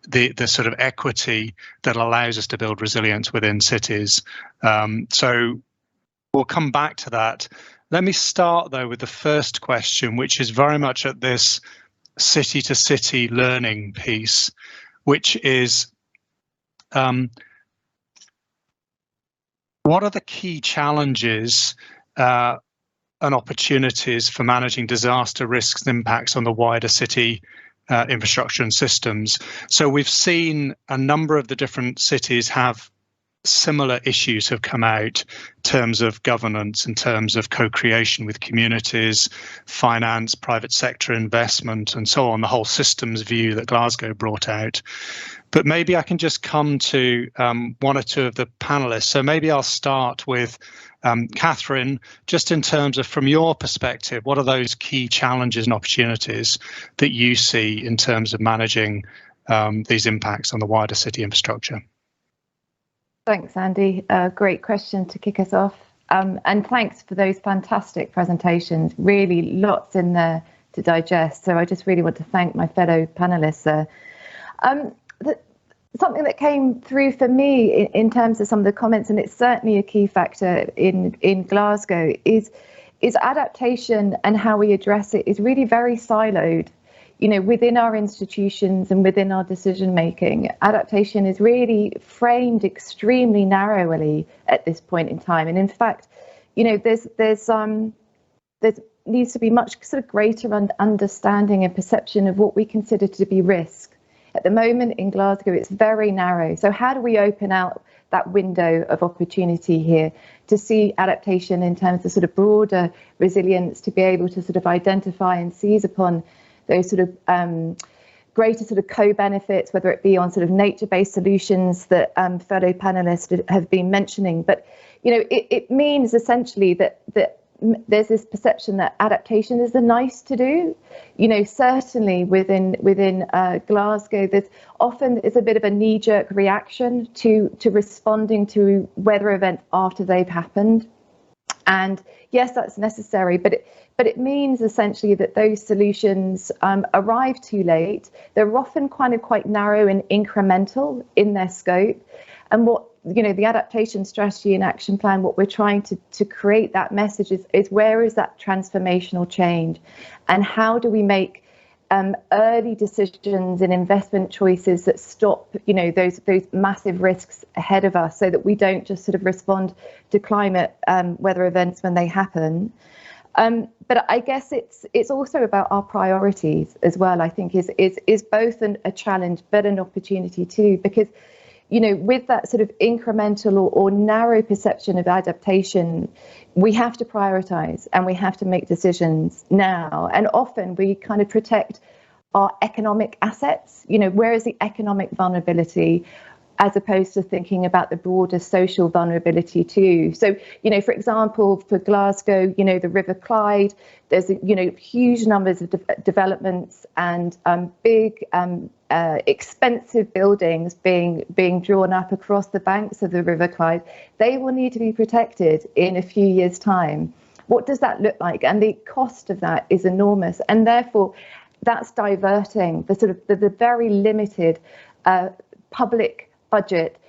the sort of equity that allows us to build resilience within cities. So we'll come back to that. Let me start though with the first question, which is very much at this city to city learning piece, which is what are the key challenges and opportunities for managing disaster risks and impacts on the wider city infrastructure and systems? So we've seen a number of the different cities have similar issues have come out in terms of governance, in terms of co-creation with communities, finance, private sector investment, and so on, the whole systems view that Glasgow brought out. But maybe I can just come to one or two of the panelists. So maybe I'll start with Katherine, just in terms of, from your perspective, what are those key challenges and opportunities that you see in terms of managing these impacts on the wider city infrastructure? Thanks, Andy. Great question to kick us off. And thanks for those fantastic presentations. Really lots in there to digest. So I just really want to thank my fellow panelists there. Something that came through for me in terms of some of the comments, and it's certainly a key factor in Glasgow, is adaptation, and how we address it is really very siloed. You know, within our institutions and within our decision making, adaptation is really framed extremely narrowly at this point in time. And in fact, you know, there needs to be much sort of greater understanding and perception of what we consider to be risk. At the moment in Glasgow, it's very narrow. So how do we open out that window of opportunity here to see adaptation in terms of sort of broader resilience, to be able to sort of identify and seize upon those sort of greater sort of co-benefits, whether it be on sort of nature-based solutions that fellow panelists have been mentioning. But, you know, it means essentially that there's this perception that adaptation is the nice to do. You know, certainly within Glasgow, there's often is a bit of a knee-jerk reaction to responding to weather events after they've happened. And yes, that's necessary, but it means essentially that those solutions arrive too late. They're often kind of quite narrow and incremental in their scope. And what, you know, the adaptation strategy and action plan, what we're trying to create that message is where is that transformational change, and how do we make early decisions and investment choices that stop, you know, those massive risks ahead of us, so that we don't just sort of respond to climate weather events when they happen. But I guess it's also about our priorities as well. I think is both a challenge but an opportunity too, because, you know, with that sort of incremental or narrow perception of adaptation, we have to prioritize and we have to make decisions now. And often we kind of protect our economic assets. You know, where is the economic vulnerability, as opposed to thinking about the broader social vulnerability too. So, you know, for example, for Glasgow, you know, the River Clyde, there's, you know, huge numbers of developments and big expensive buildings being drawn up across the banks of the River Clyde. They will need to be protected in a few years' time. What does that look like? And the cost of that is enormous. And therefore, that's diverting the sort of the very limited public budget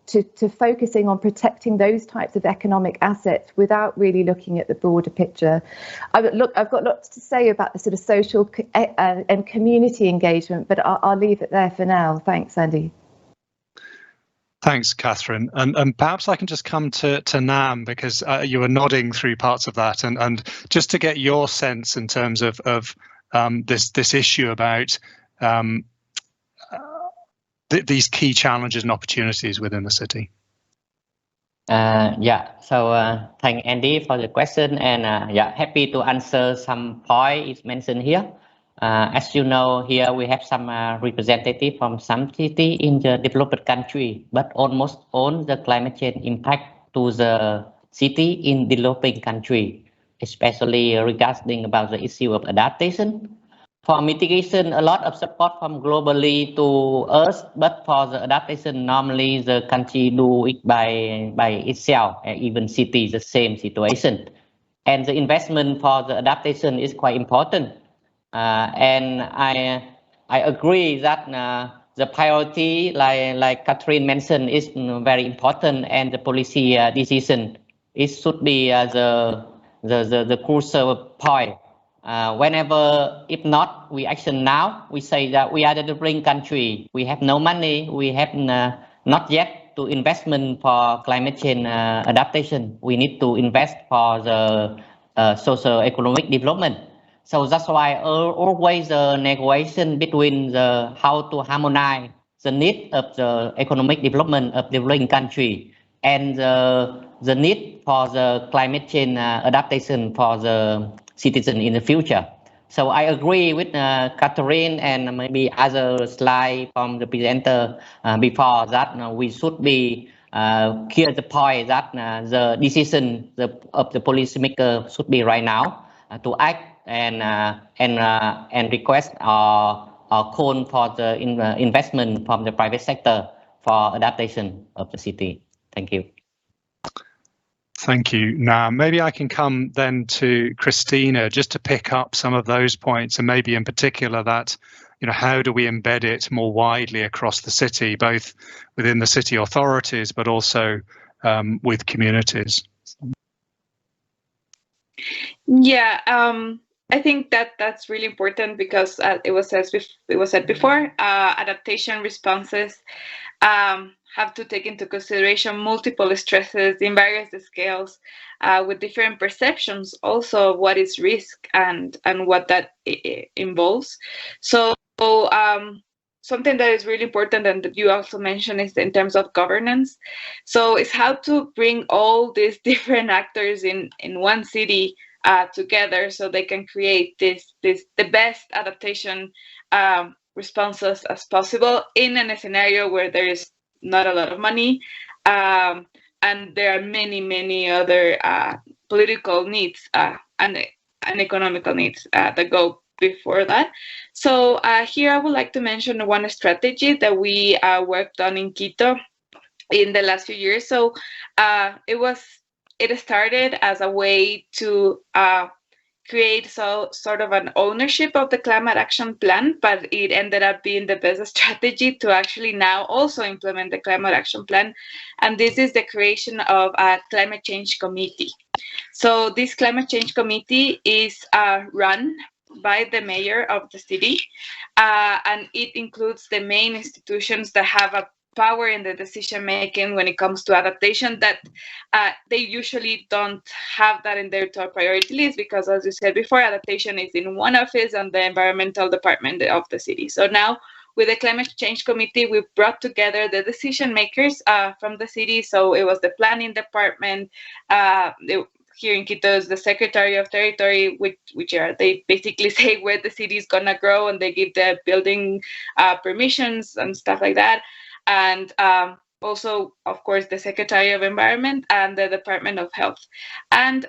to focusing on protecting those types of economic assets without really looking at the broader picture. I've got lots to say about the sort of social and community engagement, but I'll leave it there for now. Thanks, Andy. Thanks, Katherine. And perhaps I can just come to Nam, because you were nodding through parts of that, and just to get your sense in terms of this issue about these key challenges and opportunities within the city. So thank Andy for the question, and happy to answer some points mentioned here. As you know, here we have some representative from some city in the developed country, but almost all the climate change impact to the city in developing country, especially regarding about the issue of adaptation. For mitigation, a lot of support from globally to us, but for the adaptation, normally the country do it by itself, and even cities, the same situation. And the investment for the adaptation is quite important. And I agree that the priority, like Katherine mentioned, is very important, and the policy decision, it should be the crucial point. Whenever, if not, we action now, we say that we are the developing country, we have no money, we have not yet to investment for climate change adaptation. We need to invest for the socio-economic development. So that's why always the negotiation between the how to harmonize the need of the economic development of developing country and the need for the climate change adaptation for the citizen in the future. So I agree with Katherine and maybe other slide from the presenter before that we should be clear the point that the decision of the policymaker should be right now to act and request or call for the investment from the private sector for adaptation of the city. Thank you. Thank you. Now, maybe I can come then to Cristina just to pick up some of those points, and maybe in particular that, how do we embed it more widely across the city, both within the city authorities, but also with communities? Yeah, I think that's really important because it was said before, adaptation responses have to take into consideration multiple stresses in various scales, with different perceptions also of what is risk and what that involves. So something that is really important and that you also mentioned is in terms of governance. So it's how to bring all these different actors in one city together so they can create the best adaptation responses as possible in a scenario where there is not a lot of money, and there are many other political needs and economical needs that go before that. So here I would like to mention one strategy that we worked on in Quito in the last few years. So it started as a way to create sort of an ownership of the climate action plan, but it ended up being the best strategy to actually now also implement the climate action plan. And this is the creation of a climate change committee. So this climate change committee is run by the mayor of the city, and it includes the main institutions that have a power in the decision making when it comes to adaptation that they usually don't have that in their top priority list, because as you said before, adaptation is in one office and the environmental department of the city. So now with the climate change committee, we brought together the decision makers from the city. So it was the planning department, here in Quito is the Secretary of Territory, which are, they basically say where the city is gonna grow, and they give the building permissions and stuff like that. And also, of course, the Secretary of Environment and the Department of Health. And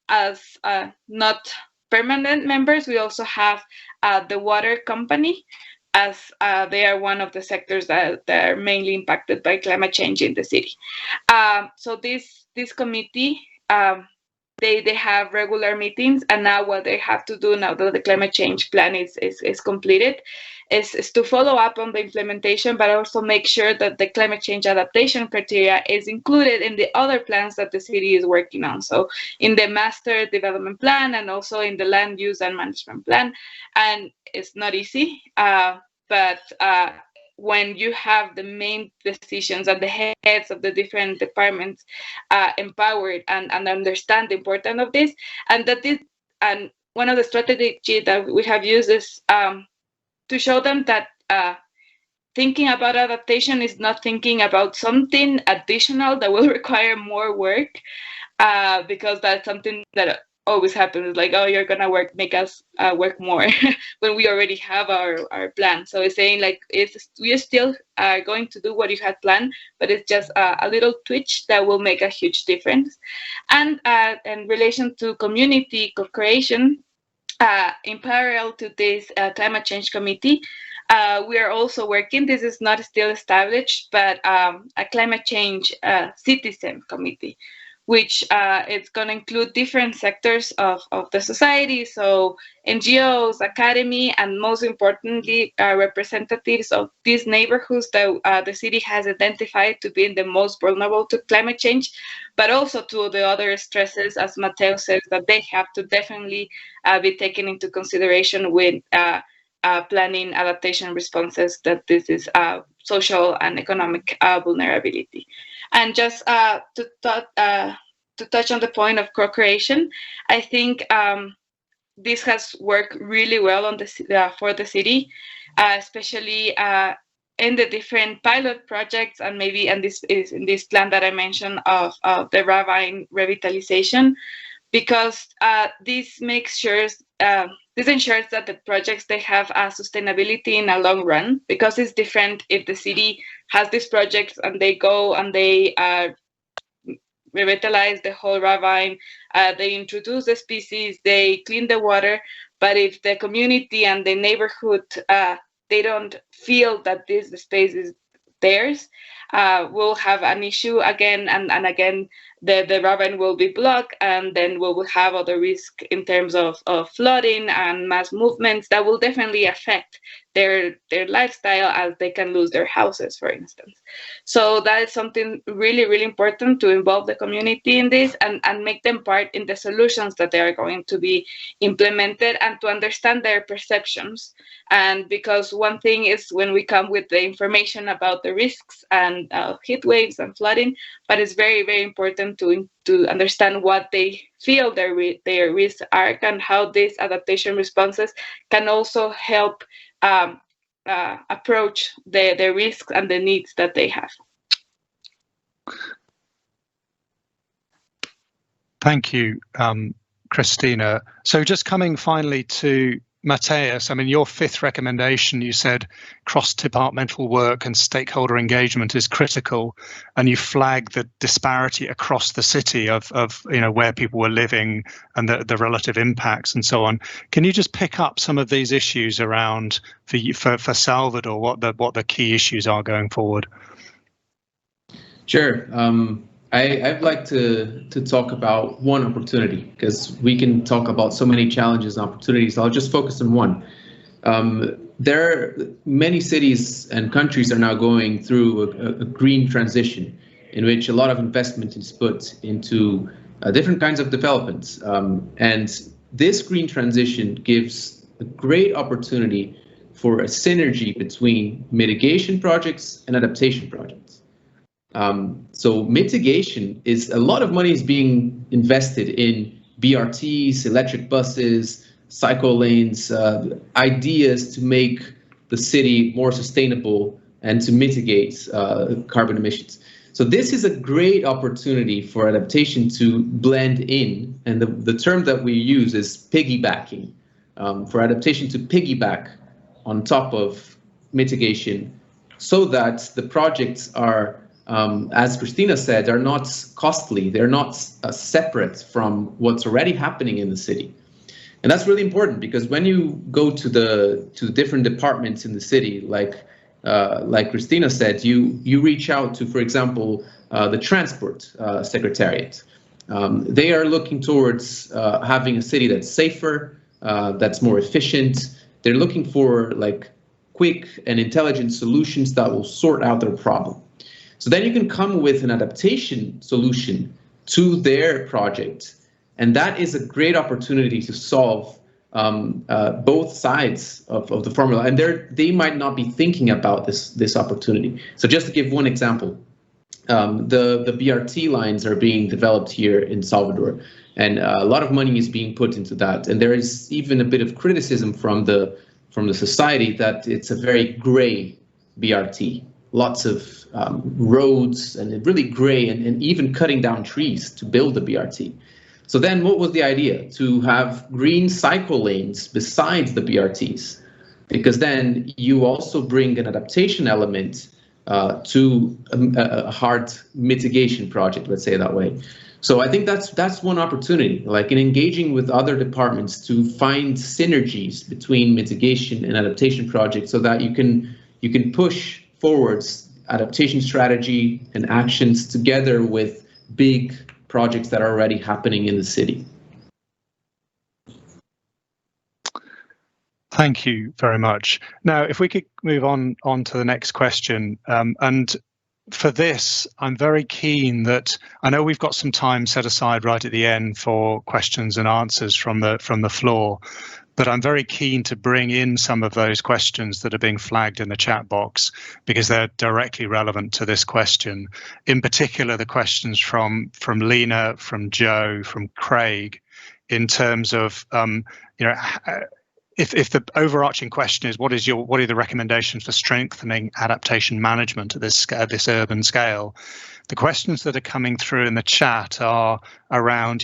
as not permanent members, we also have the water company, as they are one of the sectors that are mainly impacted by climate change in the city. So this committee, they have regular meetings, and now what they have to do now that the climate change plan is completed is to follow up on the implementation, but also make sure that the climate change adaptation criteria is included in the other plans that the city is working on. So in the master development plan and also in the land use and management plan. And it's not easy, but when you have the main decisions and the heads of the different departments empowered and understand the importance of this, and one of the strategies that we have used is to show them that thinking about adaptation is not thinking about something additional that will require more work, because that's something that always happens, like, oh, you're gonna make us work more when we already have our plan. So it's saying like we are still going to do what you had planned, but it's just a little twitch that will make a huge difference. And in relation to community co-creation, in parallel to this climate change committee, we are also working, this is not still established, but a climate change citizen committee, which it's going to include different sectors of the society, so NGOs, academy, and most importantly, representatives of these neighborhoods that the city has identified to be the most vulnerable to climate change, but also to the other stresses, as Matheus says, that they have to definitely be taken into consideration when planning adaptation responses, that this is social and economic vulnerability. And just to touch on the point of co-creation, I think this has worked really well on for the city, especially in the different pilot projects, and maybe this is in this plan that I mentioned of the ravine revitalization, because this ensures that the projects, they have sustainability in a long run, because it's different if the city has these projects and they go and they revitalize the whole ravine, they introduce the species, they clean the water, but if the community and the neighborhood, they don't feel that this space is theirs, we'll have an issue again and again. The ravine will be blocked, and then we will have other risk in terms of flooding and mass movements that will definitely affect their lifestyle, as they can lose their houses, for instance. So that is something really, really important, to involve the community in this and make them part in the solutions that they are going to be implemented, and to understand their perceptions. And because one thing is when we come with the information about the risks and heat waves and flooding, but it's very, very important to understand what they feel their risks are, and how these adaptation responses can also help approach the risks and the needs that they have. Thank you, Cristina. So just coming finally to Matheus, I mean, your fifth recommendation, you said cross-departmental work and stakeholder engagement is critical, and you flag the disparity across the city of where people were living and the relative impacts and so on. Can you just pick up some of these issues around for Salvador, what the key issues are going forward? Sure. I'd like to talk about one opportunity, because we can talk about so many challenges and opportunities. I'll just focus on one. Many cities and countries are now going through a green transition, in which a lot of investment is put into different kinds of developments. And this green transition gives a great opportunity for a synergy between mitigation projects and adaptation projects. So mitigation is, a lot of money is being invested in BRTs, electric buses, cycle lanes, ideas to make the city more sustainable and to mitigate carbon emissions. So this is a great opportunity for adaptation to blend in, and the term that we use is piggybacking, for adaptation to piggyback on top of mitigation, so that the projects are, as Cristina said, are not costly. They're not separate from what's already happening in the city. And that's really important, because when you go to the different departments in the city, like Cristina said, you reach out to, for example, the transport secretariat. They are looking towards having a city that's safer, that's more efficient. They're looking for like quick and intelligent solutions that will sort out their problem. So then you can come with an adaptation solution to their project, and that is a great opportunity to solve both sides of the formula. And they might not be thinking about this opportunity. So just to give one example, the BRT lines are being developed here in Salvador, and a lot of money is being put into that. And there is even a bit of criticism from the society that it's a very gray BRT. Lots of roads and really gray, and even cutting down trees to build the BRT. So then what was the idea? To have green cycle lanes besides the BRTs, because then you also bring an adaptation element to a hard mitigation project, let's say it that way. So I think that's one opportunity, like in engaging with other departments to find synergies between mitigation and adaptation projects, so that you can push forwards adaptation strategy and actions together with big projects that are already happening in the city. Thank you very much. Now, if we could move on to the next question, and for this, I'm very keen that, I know we've got some time set aside right at the end for questions and answers from the floor, but I'm very keen to bring in some of those questions that are being flagged in the chat box, because they're directly relevant to this question. In particular, the questions from Lena, from Joe, from Craig, in terms of, if the overarching question is what are the recommendations for strengthening adaptation management at this urban scale? The questions that are coming through in the chat are around,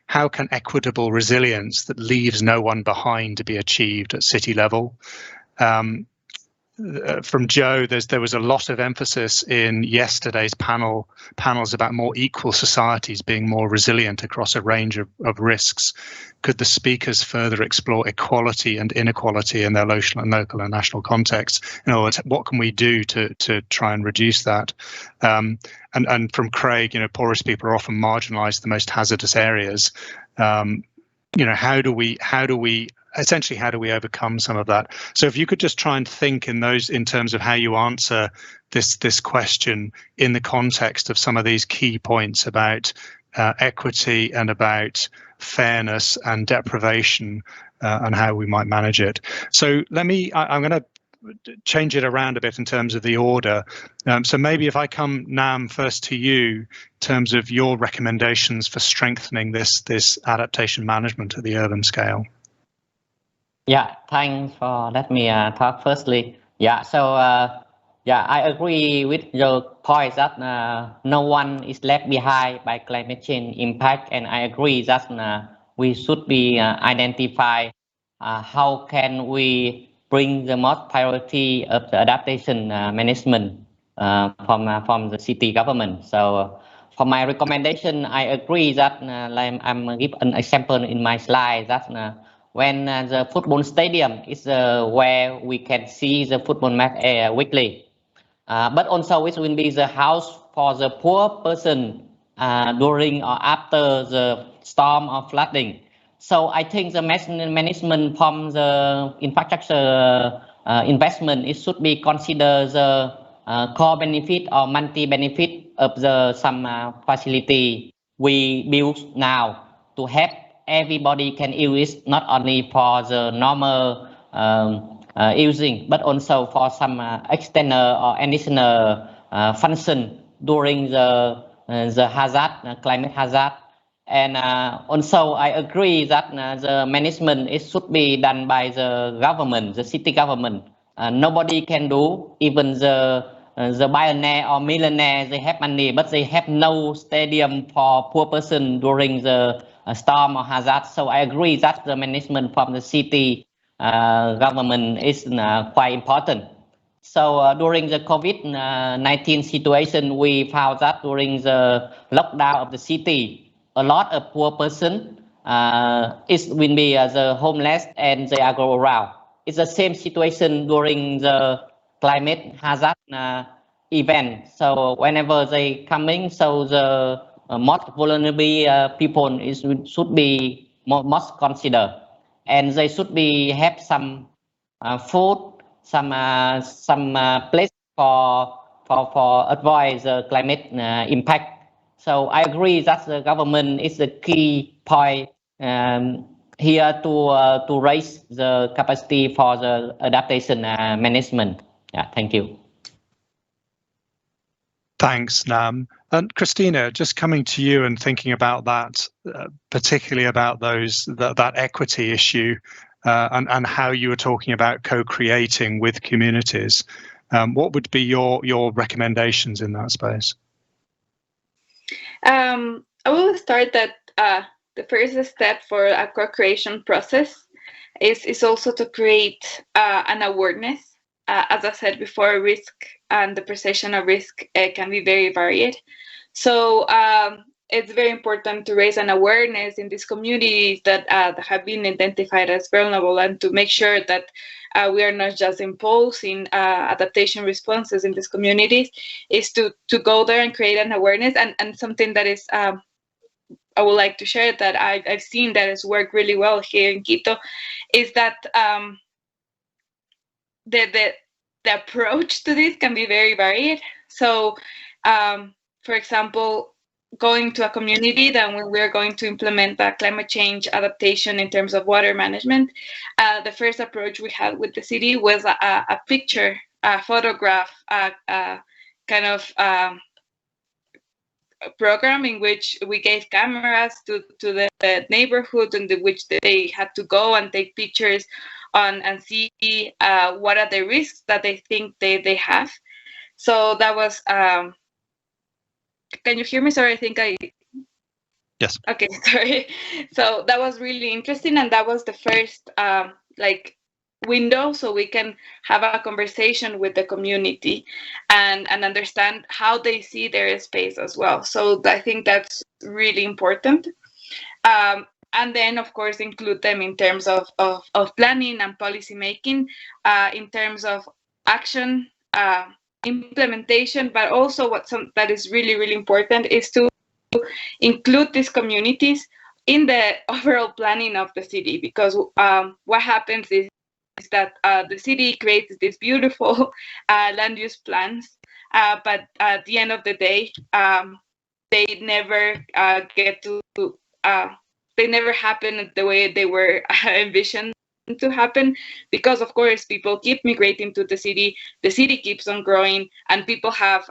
how can equitable resilience that leaves no one behind to be achieved at city level? from Joe, there was a lot of emphasis in yesterday's panels about more equal societies being more resilient across a range of risks. Could the speakers further explore equality and inequality in their local and national context? In other words, what can we do to try and reduce that? And from Craig, poorest people are often marginalised, the most hazardous areas. How do we overcome some of that? So if you could just try and think in terms of how you answer this question in the context of some of these key points about equity and about fairness and deprivation and how we might manage it. So I'm going to change it around a bit in terms of the order. So maybe if I come, Nam, first to you in terms of your recommendations for strengthening this adaptation management at the urban scale. Yeah, thanks for let me talk firstly. Yeah, so I agree with your point that no one is left behind by climate change impact, and I agree that we should be identify how can we bring the most priority of the adaptation management from the city government. So for my recommendation, I agree that like I'm give an example in my slide that when the football stadium is where we can see the football match weekly. But also it will be the house for the poor person during or after the storm or flooding. So I think the management from the infrastructure investment, it should be considered the core benefit or multi-benefit of the some facility we build now to help everybody can use it, not only for the normal using, but also for some external or additional function during the hazard, climate hazard. And also I agree that the management, it should be done by the government, the city government. Nobody can do, even the billionaire or millionaire, they have money, but they have no stadium for poor person during the storm or hazard. So I agree that the management from the city government is quite important. So during the COVID-19 situation, we found that during the lockdown of the city, a lot of poor person it will be the homeless and they are go around. It's the same situation during the climate hazard event. So whenever they coming, so the most vulnerable people should be most considered, and they should be have some food, some place for avoid the climate impact. So I agree that the government is the key point here to raise the capacity for the adaptation management. Yeah, thank you. Thanks, Nam. And Cristina, just coming to you and thinking about that, particularly about that equity issue and how you were talking about co-creating with communities. What would be your recommendations in that space? I will start that the first step for a co-creation process is also to create an awareness. As I said before, risk and the perception of risk can be very varied. So it's very important to raise an awareness in these communities that have been identified as vulnerable, and to make sure that we are not just imposing adaptation responses in these communities, is to go there and create an awareness. And something that is I would like to share that I've seen that has worked really well here in Quito is that the approach to this can be very varied. So for example, going to a community that when we're going to implement a climate change adaptation in terms of water management, the first approach we had with the city was a picture, a photograph, kind of a program in which we gave cameras to the neighborhood in which they had to go and take pictures on and see what are the risks that they think they have. So that was, can you hear me? Sorry, I think I... Yes. Okay, sorry. So that was really interesting, and that was the first window so we can have a conversation with the community and understand how they see their space as well. So I think that's really important. And then, of course, include them in terms of planning and policy making, in terms of action, implementation, but also that is really, really important is to include these communities in the overall planning of the city, because what happens is that the city creates these beautiful land use plans, but at the end of the day, they never get to, they never happen the way they were envisioned to happen, because of course people keep migrating to the city keeps on growing, and people have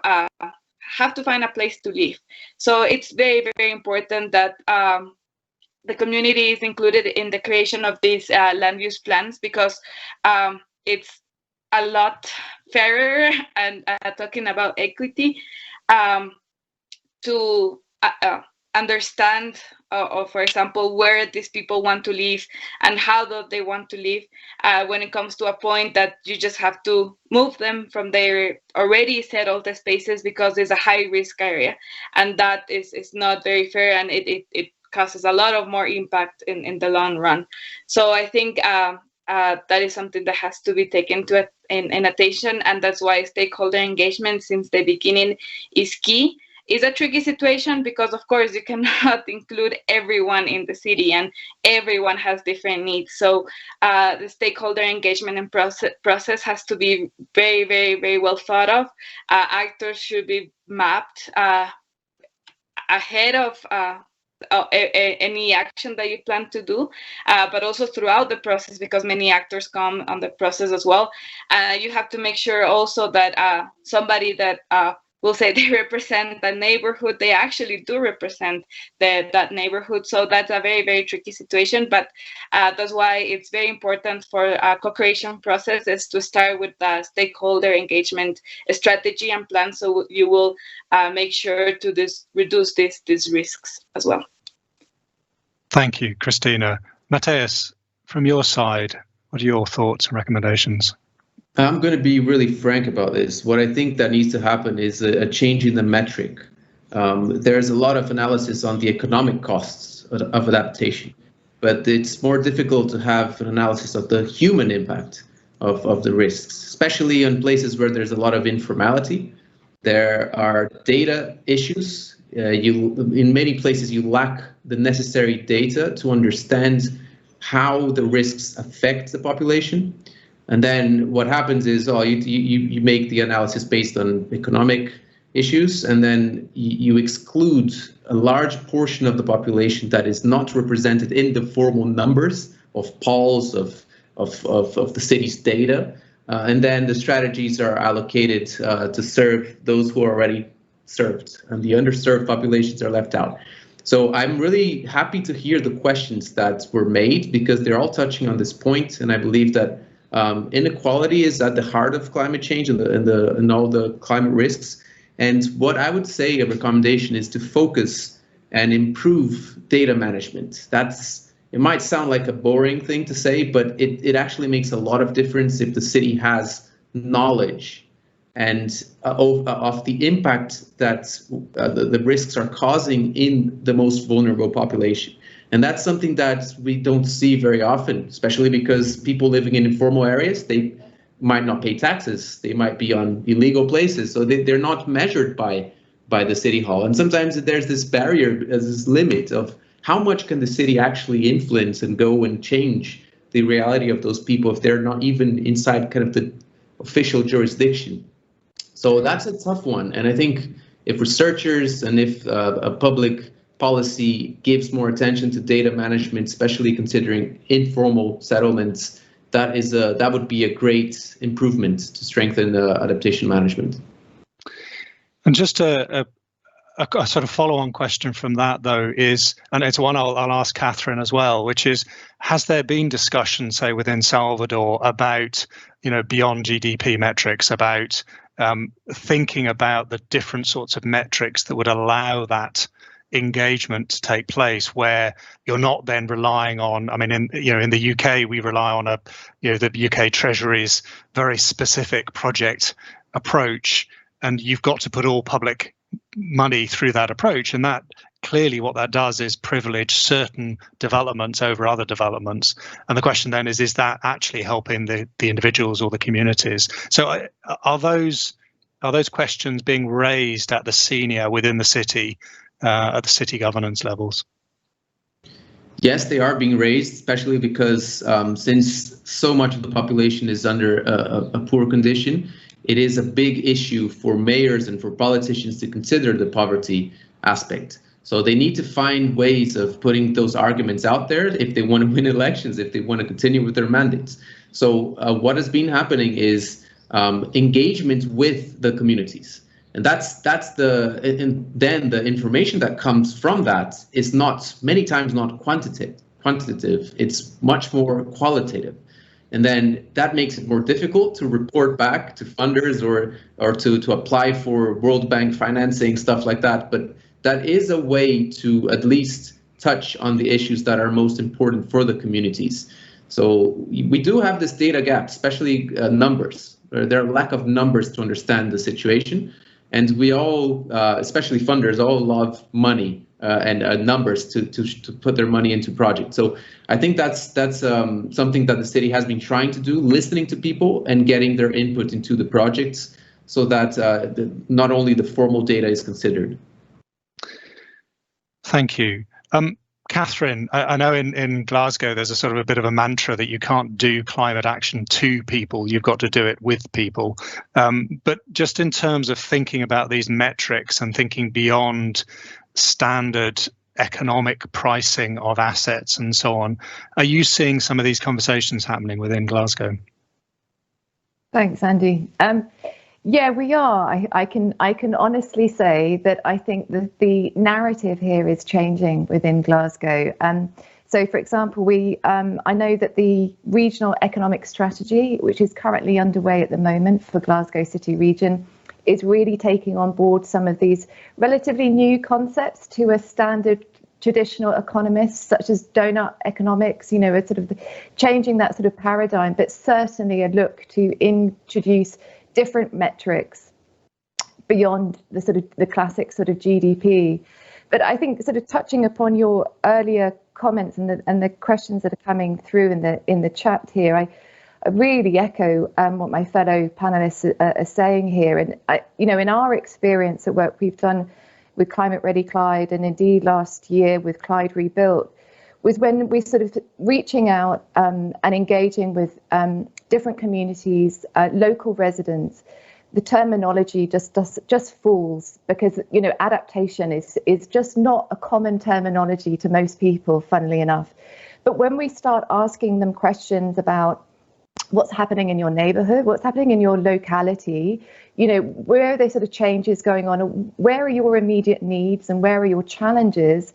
to find a place to live. So it's very, very important that the community is included in the creation of these land use plans, because it's a lot fairer and talking about equity to understand, for example, where these people want to live and how do they want to live, when it comes to a point that you just have to move them from their already settled spaces because it's a high risk area, and that is not very fair, and it causes a lot of more impact in the long run. So I think that is something that has to be taken in attention, and that's why stakeholder engagement since the beginning is key. It's a tricky situation because, of course, you cannot include everyone in the city, and everyone has different needs. So the stakeholder engagement and process has to be very, very, very well thought of. Actors should be mapped ahead of any action that you plan to do, but also throughout the process, because many actors come on the process as well. You have to make sure also that somebody that will say they represent the neighborhood, they actually do represent that neighborhood. So that's a very, very tricky situation, but that's why it's very important for co-creation processes to start with the stakeholder engagement strategy and plan, so you will make sure to reduce these risks as well. Thank you, Cristina. Matheus, from your side, what are your thoughts and recommendations? I'm going to be really frank about this. What I think that needs to happen is a change in the metric. There's a lot of analysis on the economic costs of adaptation, but it's more difficult to have an analysis of the human impact of the risks, especially in places where there's a lot of informality. There are data issues. In many places, you lack the necessary data to understand how the risks affect the population. And then what happens is, you make the analysis based on economic issues, and then you exclude a large portion of the population that is not represented in the formal numbers of polls of the city's data. And then the strategies are allocated to serve those who are already served, and the underserved populations are left out. So I'm really happy to hear the questions that were made, because they're all touching on this point, and I believe that inequality is at the heart of climate change and all the climate risks. And what I would say a recommendation is to focus and improve data management. It might sound like a boring thing to say, but it actually makes a lot of difference if the city has knowledge and of the impact that the risks are causing in the most vulnerable population. And that's something that we don't see very often, especially because people living in informal areas, they might not pay taxes. They might be on illegal places. So they're not measured by the city hall. And sometimes there's this barrier, this limit of how much can the city actually influence and go and change the reality of those people if they're not even inside kind of the official jurisdiction. So that's a tough one. And I think if researchers and if a public policy gives more attention to data management, especially considering informal settlements, that would be a great improvement to strengthen adaptation management. And just a sort of follow-on question from that, though, is, and it's one I'll ask Katherine as well, which is, has there been discussion, say, within Salvador about, beyond GDP metrics, about thinking about the different sorts of metrics that would allow that engagement to take place, where you're not then relying on, I mean, in the UK, we rely on the UK Treasury's very specific project approach, and you've got to put all public money through that approach, and that clearly what that does is privilege certain developments over other developments. And the question then is that actually helping the individuals or the communities? So are those questions being raised at the senior within the city, at the city governance levels? Yes, they are being raised, especially because since so much of the population is under a poor condition, it is a big issue for mayors and for politicians to consider the poverty aspect. So they need to find ways of putting those arguments out there if they want to win elections, if they want to continue with their mandates. So what has been happening is engagement with the communities. And then the information that comes from that is many times not quantitative, it's much more qualitative. And then that makes it more difficult to report back to funders or to apply for World Bank financing, stuff like that. But that is a way to at least touch on the issues that are most important for the communities. So we do have this data gap, especially numbers. There are lack of numbers to understand the situation. And we all, especially funders, all love money and numbers to put their money into projects. So I think that's something that the city has been trying to do, listening to people and getting their input into the projects so that not only the formal data is considered. Thank you. Katherine, I know in Glasgow there's a sort of a bit of a mantra that you can't do climate action to people, you've got to do it with people. But just in terms of thinking about these metrics and thinking beyond standard economic pricing of assets and so on, are you seeing some of these conversations happening within Glasgow? Thanks, Andy. Yeah, we are. I can honestly say that I think that the narrative here is changing within Glasgow. So, for example, I know that the regional economic strategy, which is currently underway at the moment for Glasgow City Region, is really taking on board some of these relatively new concepts to a standard traditional economists, such as donut economics, a sort of changing that sort of paradigm, but certainly a look to introduce different metrics beyond the classic sort of GDP. But I think sort of touching upon your earlier comments and the questions that are coming through in the chat here, I really echo what my fellow panelists are saying here. And in our experience at work we've done with Climate Ready Clyde, and indeed last year with Clyde Rebuilt, was when we sort of reaching out and engaging with different communities, local residents, the terminology just falls, because adaptation is just not a common terminology to most people, funnily enough. But when we start asking them questions about what's happening in your neighborhood, what's happening in your locality, where are there sort of changes going on, where are your immediate needs and where are your challenges,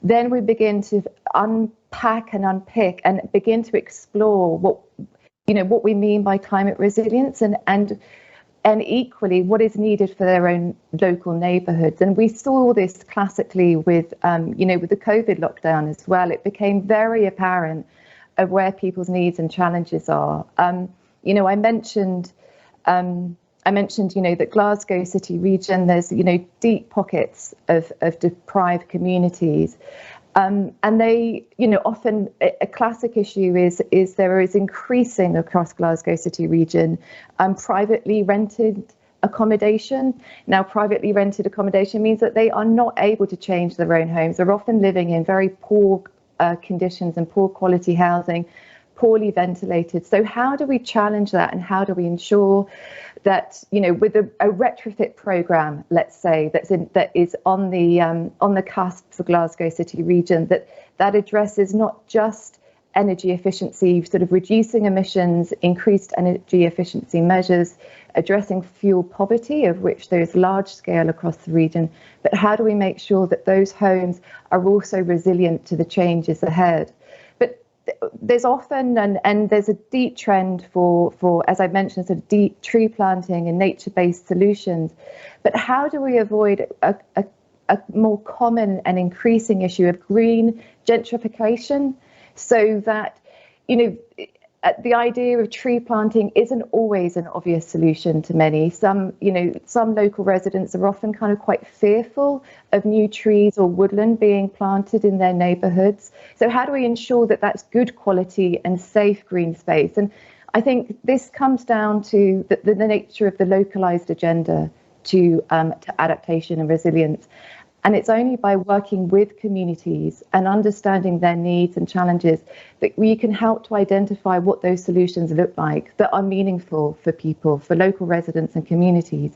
then we begin to unpack and unpick and begin to explore what we mean by climate resilience and equally what is needed for their own local neighbourhoods. And we saw this classically with with the COVID lockdown as well. It became very apparent of where people's needs and challenges are. I mentioned that Glasgow City Region, there's deep pockets of deprived communities, and they often a classic issue is there is increasing across Glasgow City Region privately rented accommodation. Now, privately rented accommodation means that they are not able to change their own homes. They're often living in very poor conditions and poor quality housing, poorly ventilated. So how do we challenge that, and how do we ensure that with a retrofit program, let's say, that is on the cusp for Glasgow City Region, that addresses not just energy efficiency, sort of reducing emissions, increased energy efficiency measures, addressing fuel poverty, of which there is large scale across the region, but how do we make sure that those homes are also resilient to the changes ahead? But there's often, and there's a deep trend for as I mentioned, sort of deep tree planting and nature-based solutions. But how do we avoid a more common and increasing issue of green gentrification, so that, you know, the idea of tree planting isn't always an obvious solution to many. Some local residents are often kind of quite fearful of new trees or woodland being planted in their neighbourhoods. So how do we ensure that that's good quality and safe green space? And I think this comes down to the nature of the localised agenda to adaptation and resilience. And it's only by working with communities and understanding their needs and challenges that we can help to identify what those solutions look like that are meaningful for people, for local residents and communities.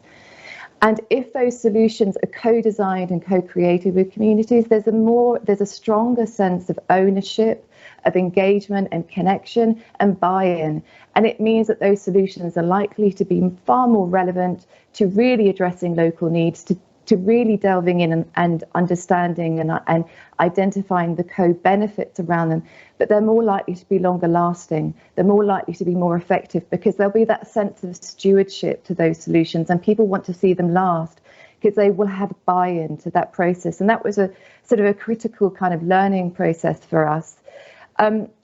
And if those solutions are co-designed and co-created with communities, there's a stronger sense of ownership, of engagement and connection and buy-in. And it means that those solutions are likely to be far more relevant to really addressing local needs, to really delving in and understanding and identifying the co-benefits around them, but they're more likely to be longer lasting. They're more likely to be more effective because there'll be that sense of stewardship to those solutions, and people want to see them last because they will have buy-in to that process. And that was a sort of a critical kind of learning process for us.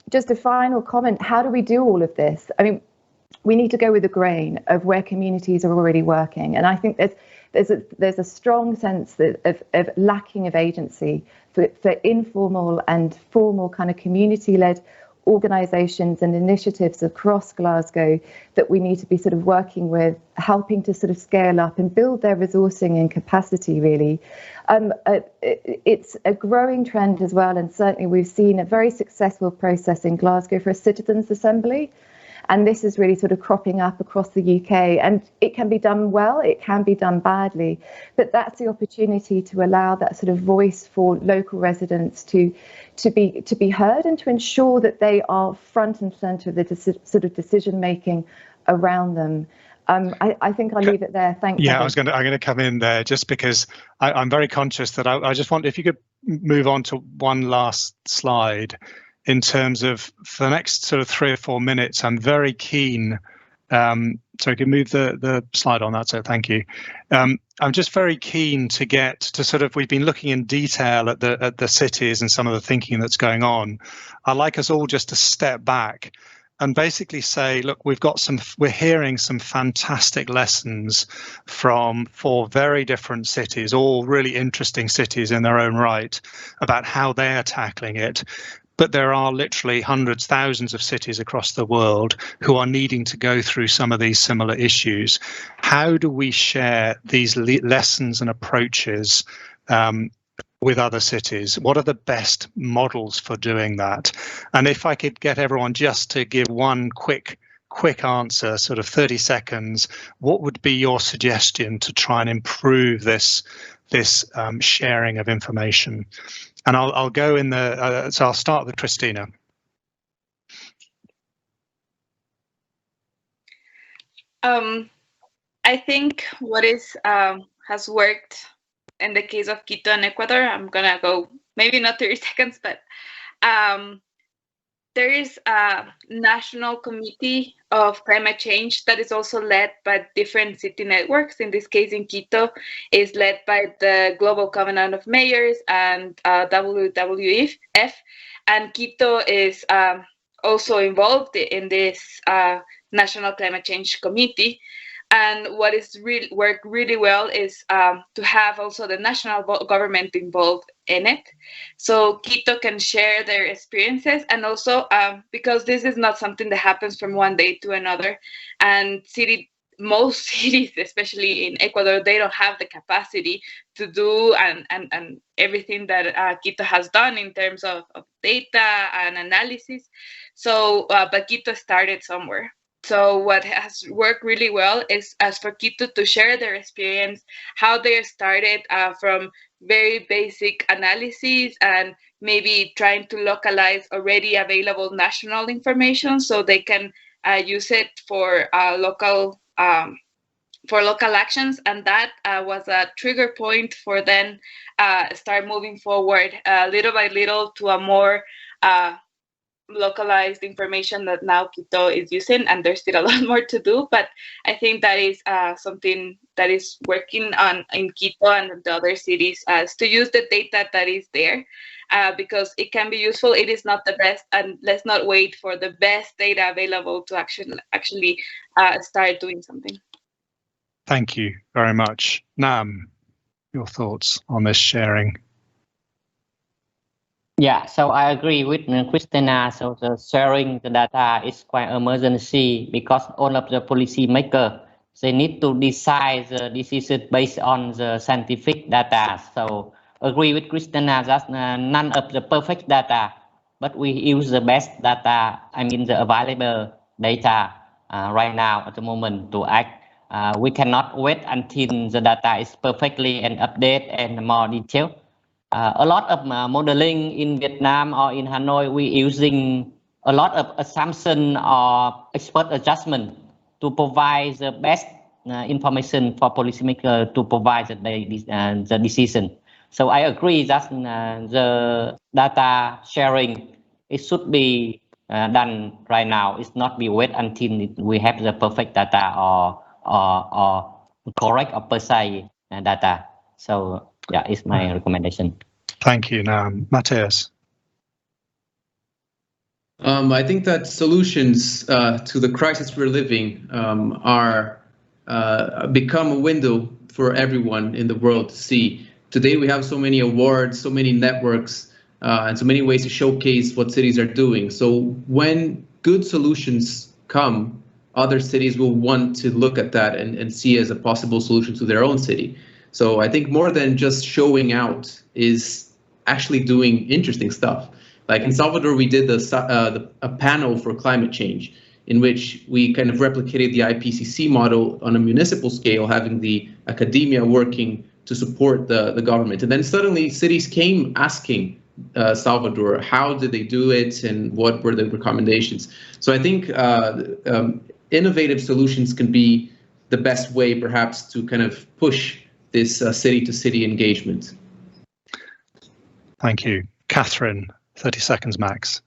Just a final comment, how do we do all of this? I mean, we need to go with the grain of where communities are already working. And I think there's a strong sense of lacking of agency for informal and formal kind of community-led organisations and initiatives across Glasgow that we need to be sort of working with, helping to sort of scale up and build their resourcing and capacity, really. It's a growing trend as well, and certainly we've seen a very successful process in Glasgow for a citizens' assembly. And this is really sort of cropping up across the UK, and it can be done well, it can be done badly, but that's the opportunity to allow that sort of voice for local residents to be heard and to ensure that they are front and centre of the sort of decision making around them. I think I'll leave it there. Thank you. Yeah, I'm going to come in there just because I'm very conscious that I just want, if you could move on to one last slide. In terms of, for the next sort of 3 or 4 minutes, I'm very keen. So you can move the slide on that. So thank you. I'm just very keen to get to sort of, we've been looking in detail at the cities and some of the thinking that's going on. I'd like us all just to step back and basically say, look, we're hearing some fantastic lessons from 4 very different cities, all really interesting cities in their own right, about how they're tackling it. But there are literally hundreds, thousands of cities across the world who are needing to go through some of these similar issues. How do we share these lessons and approaches with other cities? What are the best models for doing that? And if I could get everyone just to give one quick answer, sort of 30 seconds, what would be your suggestion to try and improve this sharing of information? And I'll go in so I'll start with Cristina. I think what has worked in the case of Quito and Ecuador, I'm gonna go maybe not 30 seconds, but there is a national committee of climate change that is also led by different city networks. In this case, in Quito, is led by the Global Covenant of Mayors and WWF. And Quito is also involved in this National Climate Change Committee. And what is worked really well is to have also the national government involved in it. So Quito can share their experiences, and also because this is not something that happens from one day to another, and most cities, especially in Ecuador, they don't have the capacity to do and everything that Quito has done in terms of data and analysis. So, but Quito started somewhere. So what has worked really well is as for Quito to share their experience, how they started from very basic analyses and maybe trying to localize already available national information so they can use it for local actions. And that was a trigger point for then start moving forward little by little to a more localized information that now Quito is using, and there's still a lot more to do, but I think that is something that is working on in Quito and the other cities, as to use the data that is there, because it can be useful. It is not the best, and let's not wait for the best data available to actually start doing something. Thank you very much. Nam, your thoughts on this sharing? Yeah, so I agree with Cristina. So the sharing the data is quite emergency, because all of the policy maker, they need to decide the decision based on the scientific data. So agree with Cristina that none of the perfect data, but we use the best data, I mean the available data right now at the moment to act. We cannot wait until the data is perfectly and updated and more detailed. A lot of modeling in Vietnam or in Hanoi, we using a lot of assumption or expert adjustment to provide the best information for policymakers to provide the decision. So I agree that the data sharing, it should be done right now. It's not be wait until we have the perfect data or correct or precise data. So yeah, it's my recommendation. Thank you, Nam. Matheus. I think that solutions to the crisis we're living are become a window for everyone in the world to see. Today we have so many awards, so many networks, and so many ways to showcase what cities are doing. So when good solutions come, other cities will want to look at that and see as a possible solution to their own city. So I think more than just showing out is actually doing interesting stuff. Like in Salvador, we did a panel for climate change, in which we kind of replicated the IPCC model on a municipal scale, having the academia working to support the government. And then suddenly cities came asking Salvador, how did they do it and what were the recommendations? So I think innovative solutions can be the best way perhaps to kind of push this city-to-city engagement. Thank you. Katherine, 30 seconds max.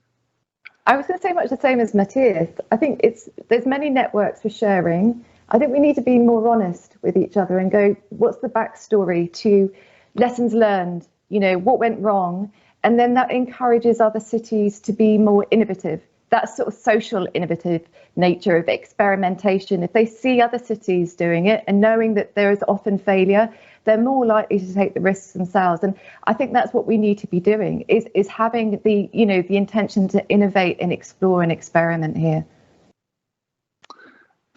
I was going to say much the same as Matheus. I think there's many networks for sharing. I think we need to be more honest with each other and go, what's the backstory to lessons learned? You know, what went wrong? And then that encourages other cities to be more innovative. That sort of social innovative nature of experimentation. If they see other cities doing it and knowing that there is often failure, they're more likely to take the risks themselves. And I think that's what we need to be doing, is having the intention to innovate and explore and experiment here.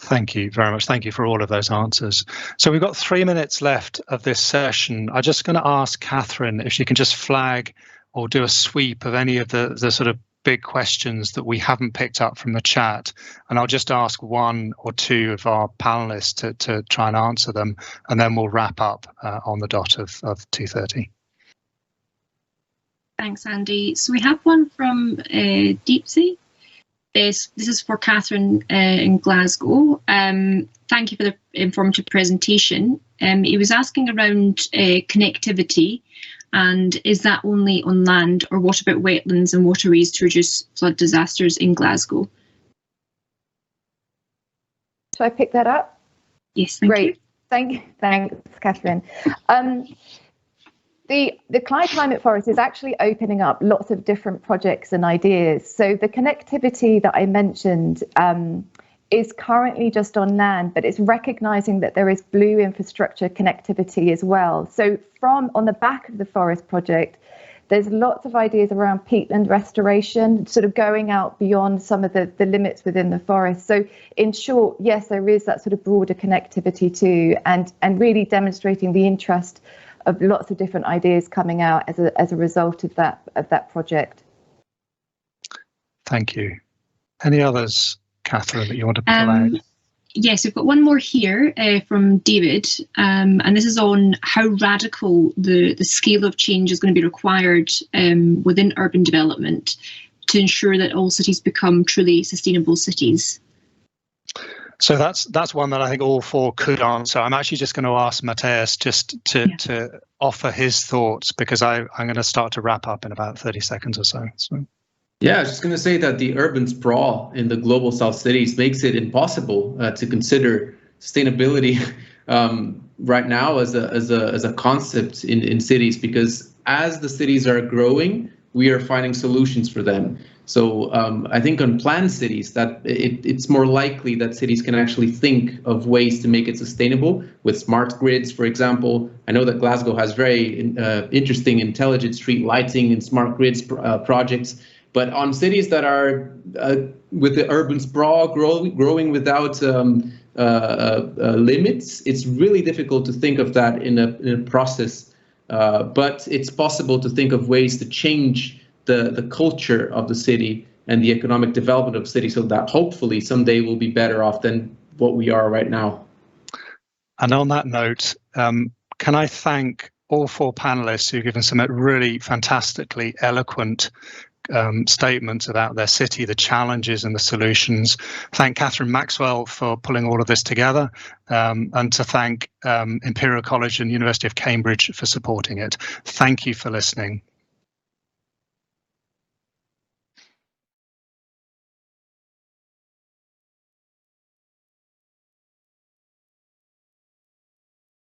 Thank you very much. Thank you for all of those answers. So we've got 3 minutes left of this session. I'm just going to ask Katherine if she can just flag or do a sweep of any of the sort of big questions that we haven't picked up from the chat, and I'll just ask one or two of our panelists to try and answer them, and then we'll wrap up on the dot of 2:30. Thanks, Andy. So we have one from Deepsea. This is for Katherine in Glasgow. Thank you for the informative presentation. He was asking around connectivity. And is that only on land, or what about wetlands and waterways to reduce flood disasters in Glasgow? Shall I pick that up? Yes, thank you. Thanks, Katherine. The Clyde Climate Forest is actually opening up lots of different projects and ideas. So the connectivity that I mentioned is currently just on land, but it's recognising that there is blue infrastructure connectivity as well. So on the back of the forest project, there's lots of ideas around peatland restoration, sort of going out beyond some of the limits within the forest. So in short, yes, there is that sort of broader connectivity too, and really demonstrating the interest of lots of different ideas coming out as a result of that project. Thank you. Any others, Katherine, that you want to pull out? Yes, we've got one more here from David, and this is on how radical the scale of change is going to be required within urban development to ensure that all cities become truly sustainable cities. So that's one that I think all four could answer. I'm actually just going to ask Matheus just to offer his thoughts, because I'm going to start to wrap up in about 30 seconds or so. Yeah, I was just going to say that the urban sprawl in the global South cities makes it impossible to consider sustainability right now as a concept in cities, because as the cities are growing, we are finding solutions for them. So I think on planned cities that it's more likely that cities can actually think of ways to make it sustainable with smart grids, for example. I know that Glasgow has very interesting intelligent street lighting and smart grids projects. But on cities that are with the urban sprawl growing without limits, it's really difficult to think of that in a process. But it's possible to think of ways to change the culture of the city and the economic development of the city, so that hopefully someday we'll be better off than what we are right now. And on that note, can I thank all four panelists who've given some really fantastically eloquent statements about their city, the challenges and the solutions. Thank Katherine Maxwell for pulling all of this together, and to thank Imperial College and University of Cambridge for supporting it. Thank you for listening.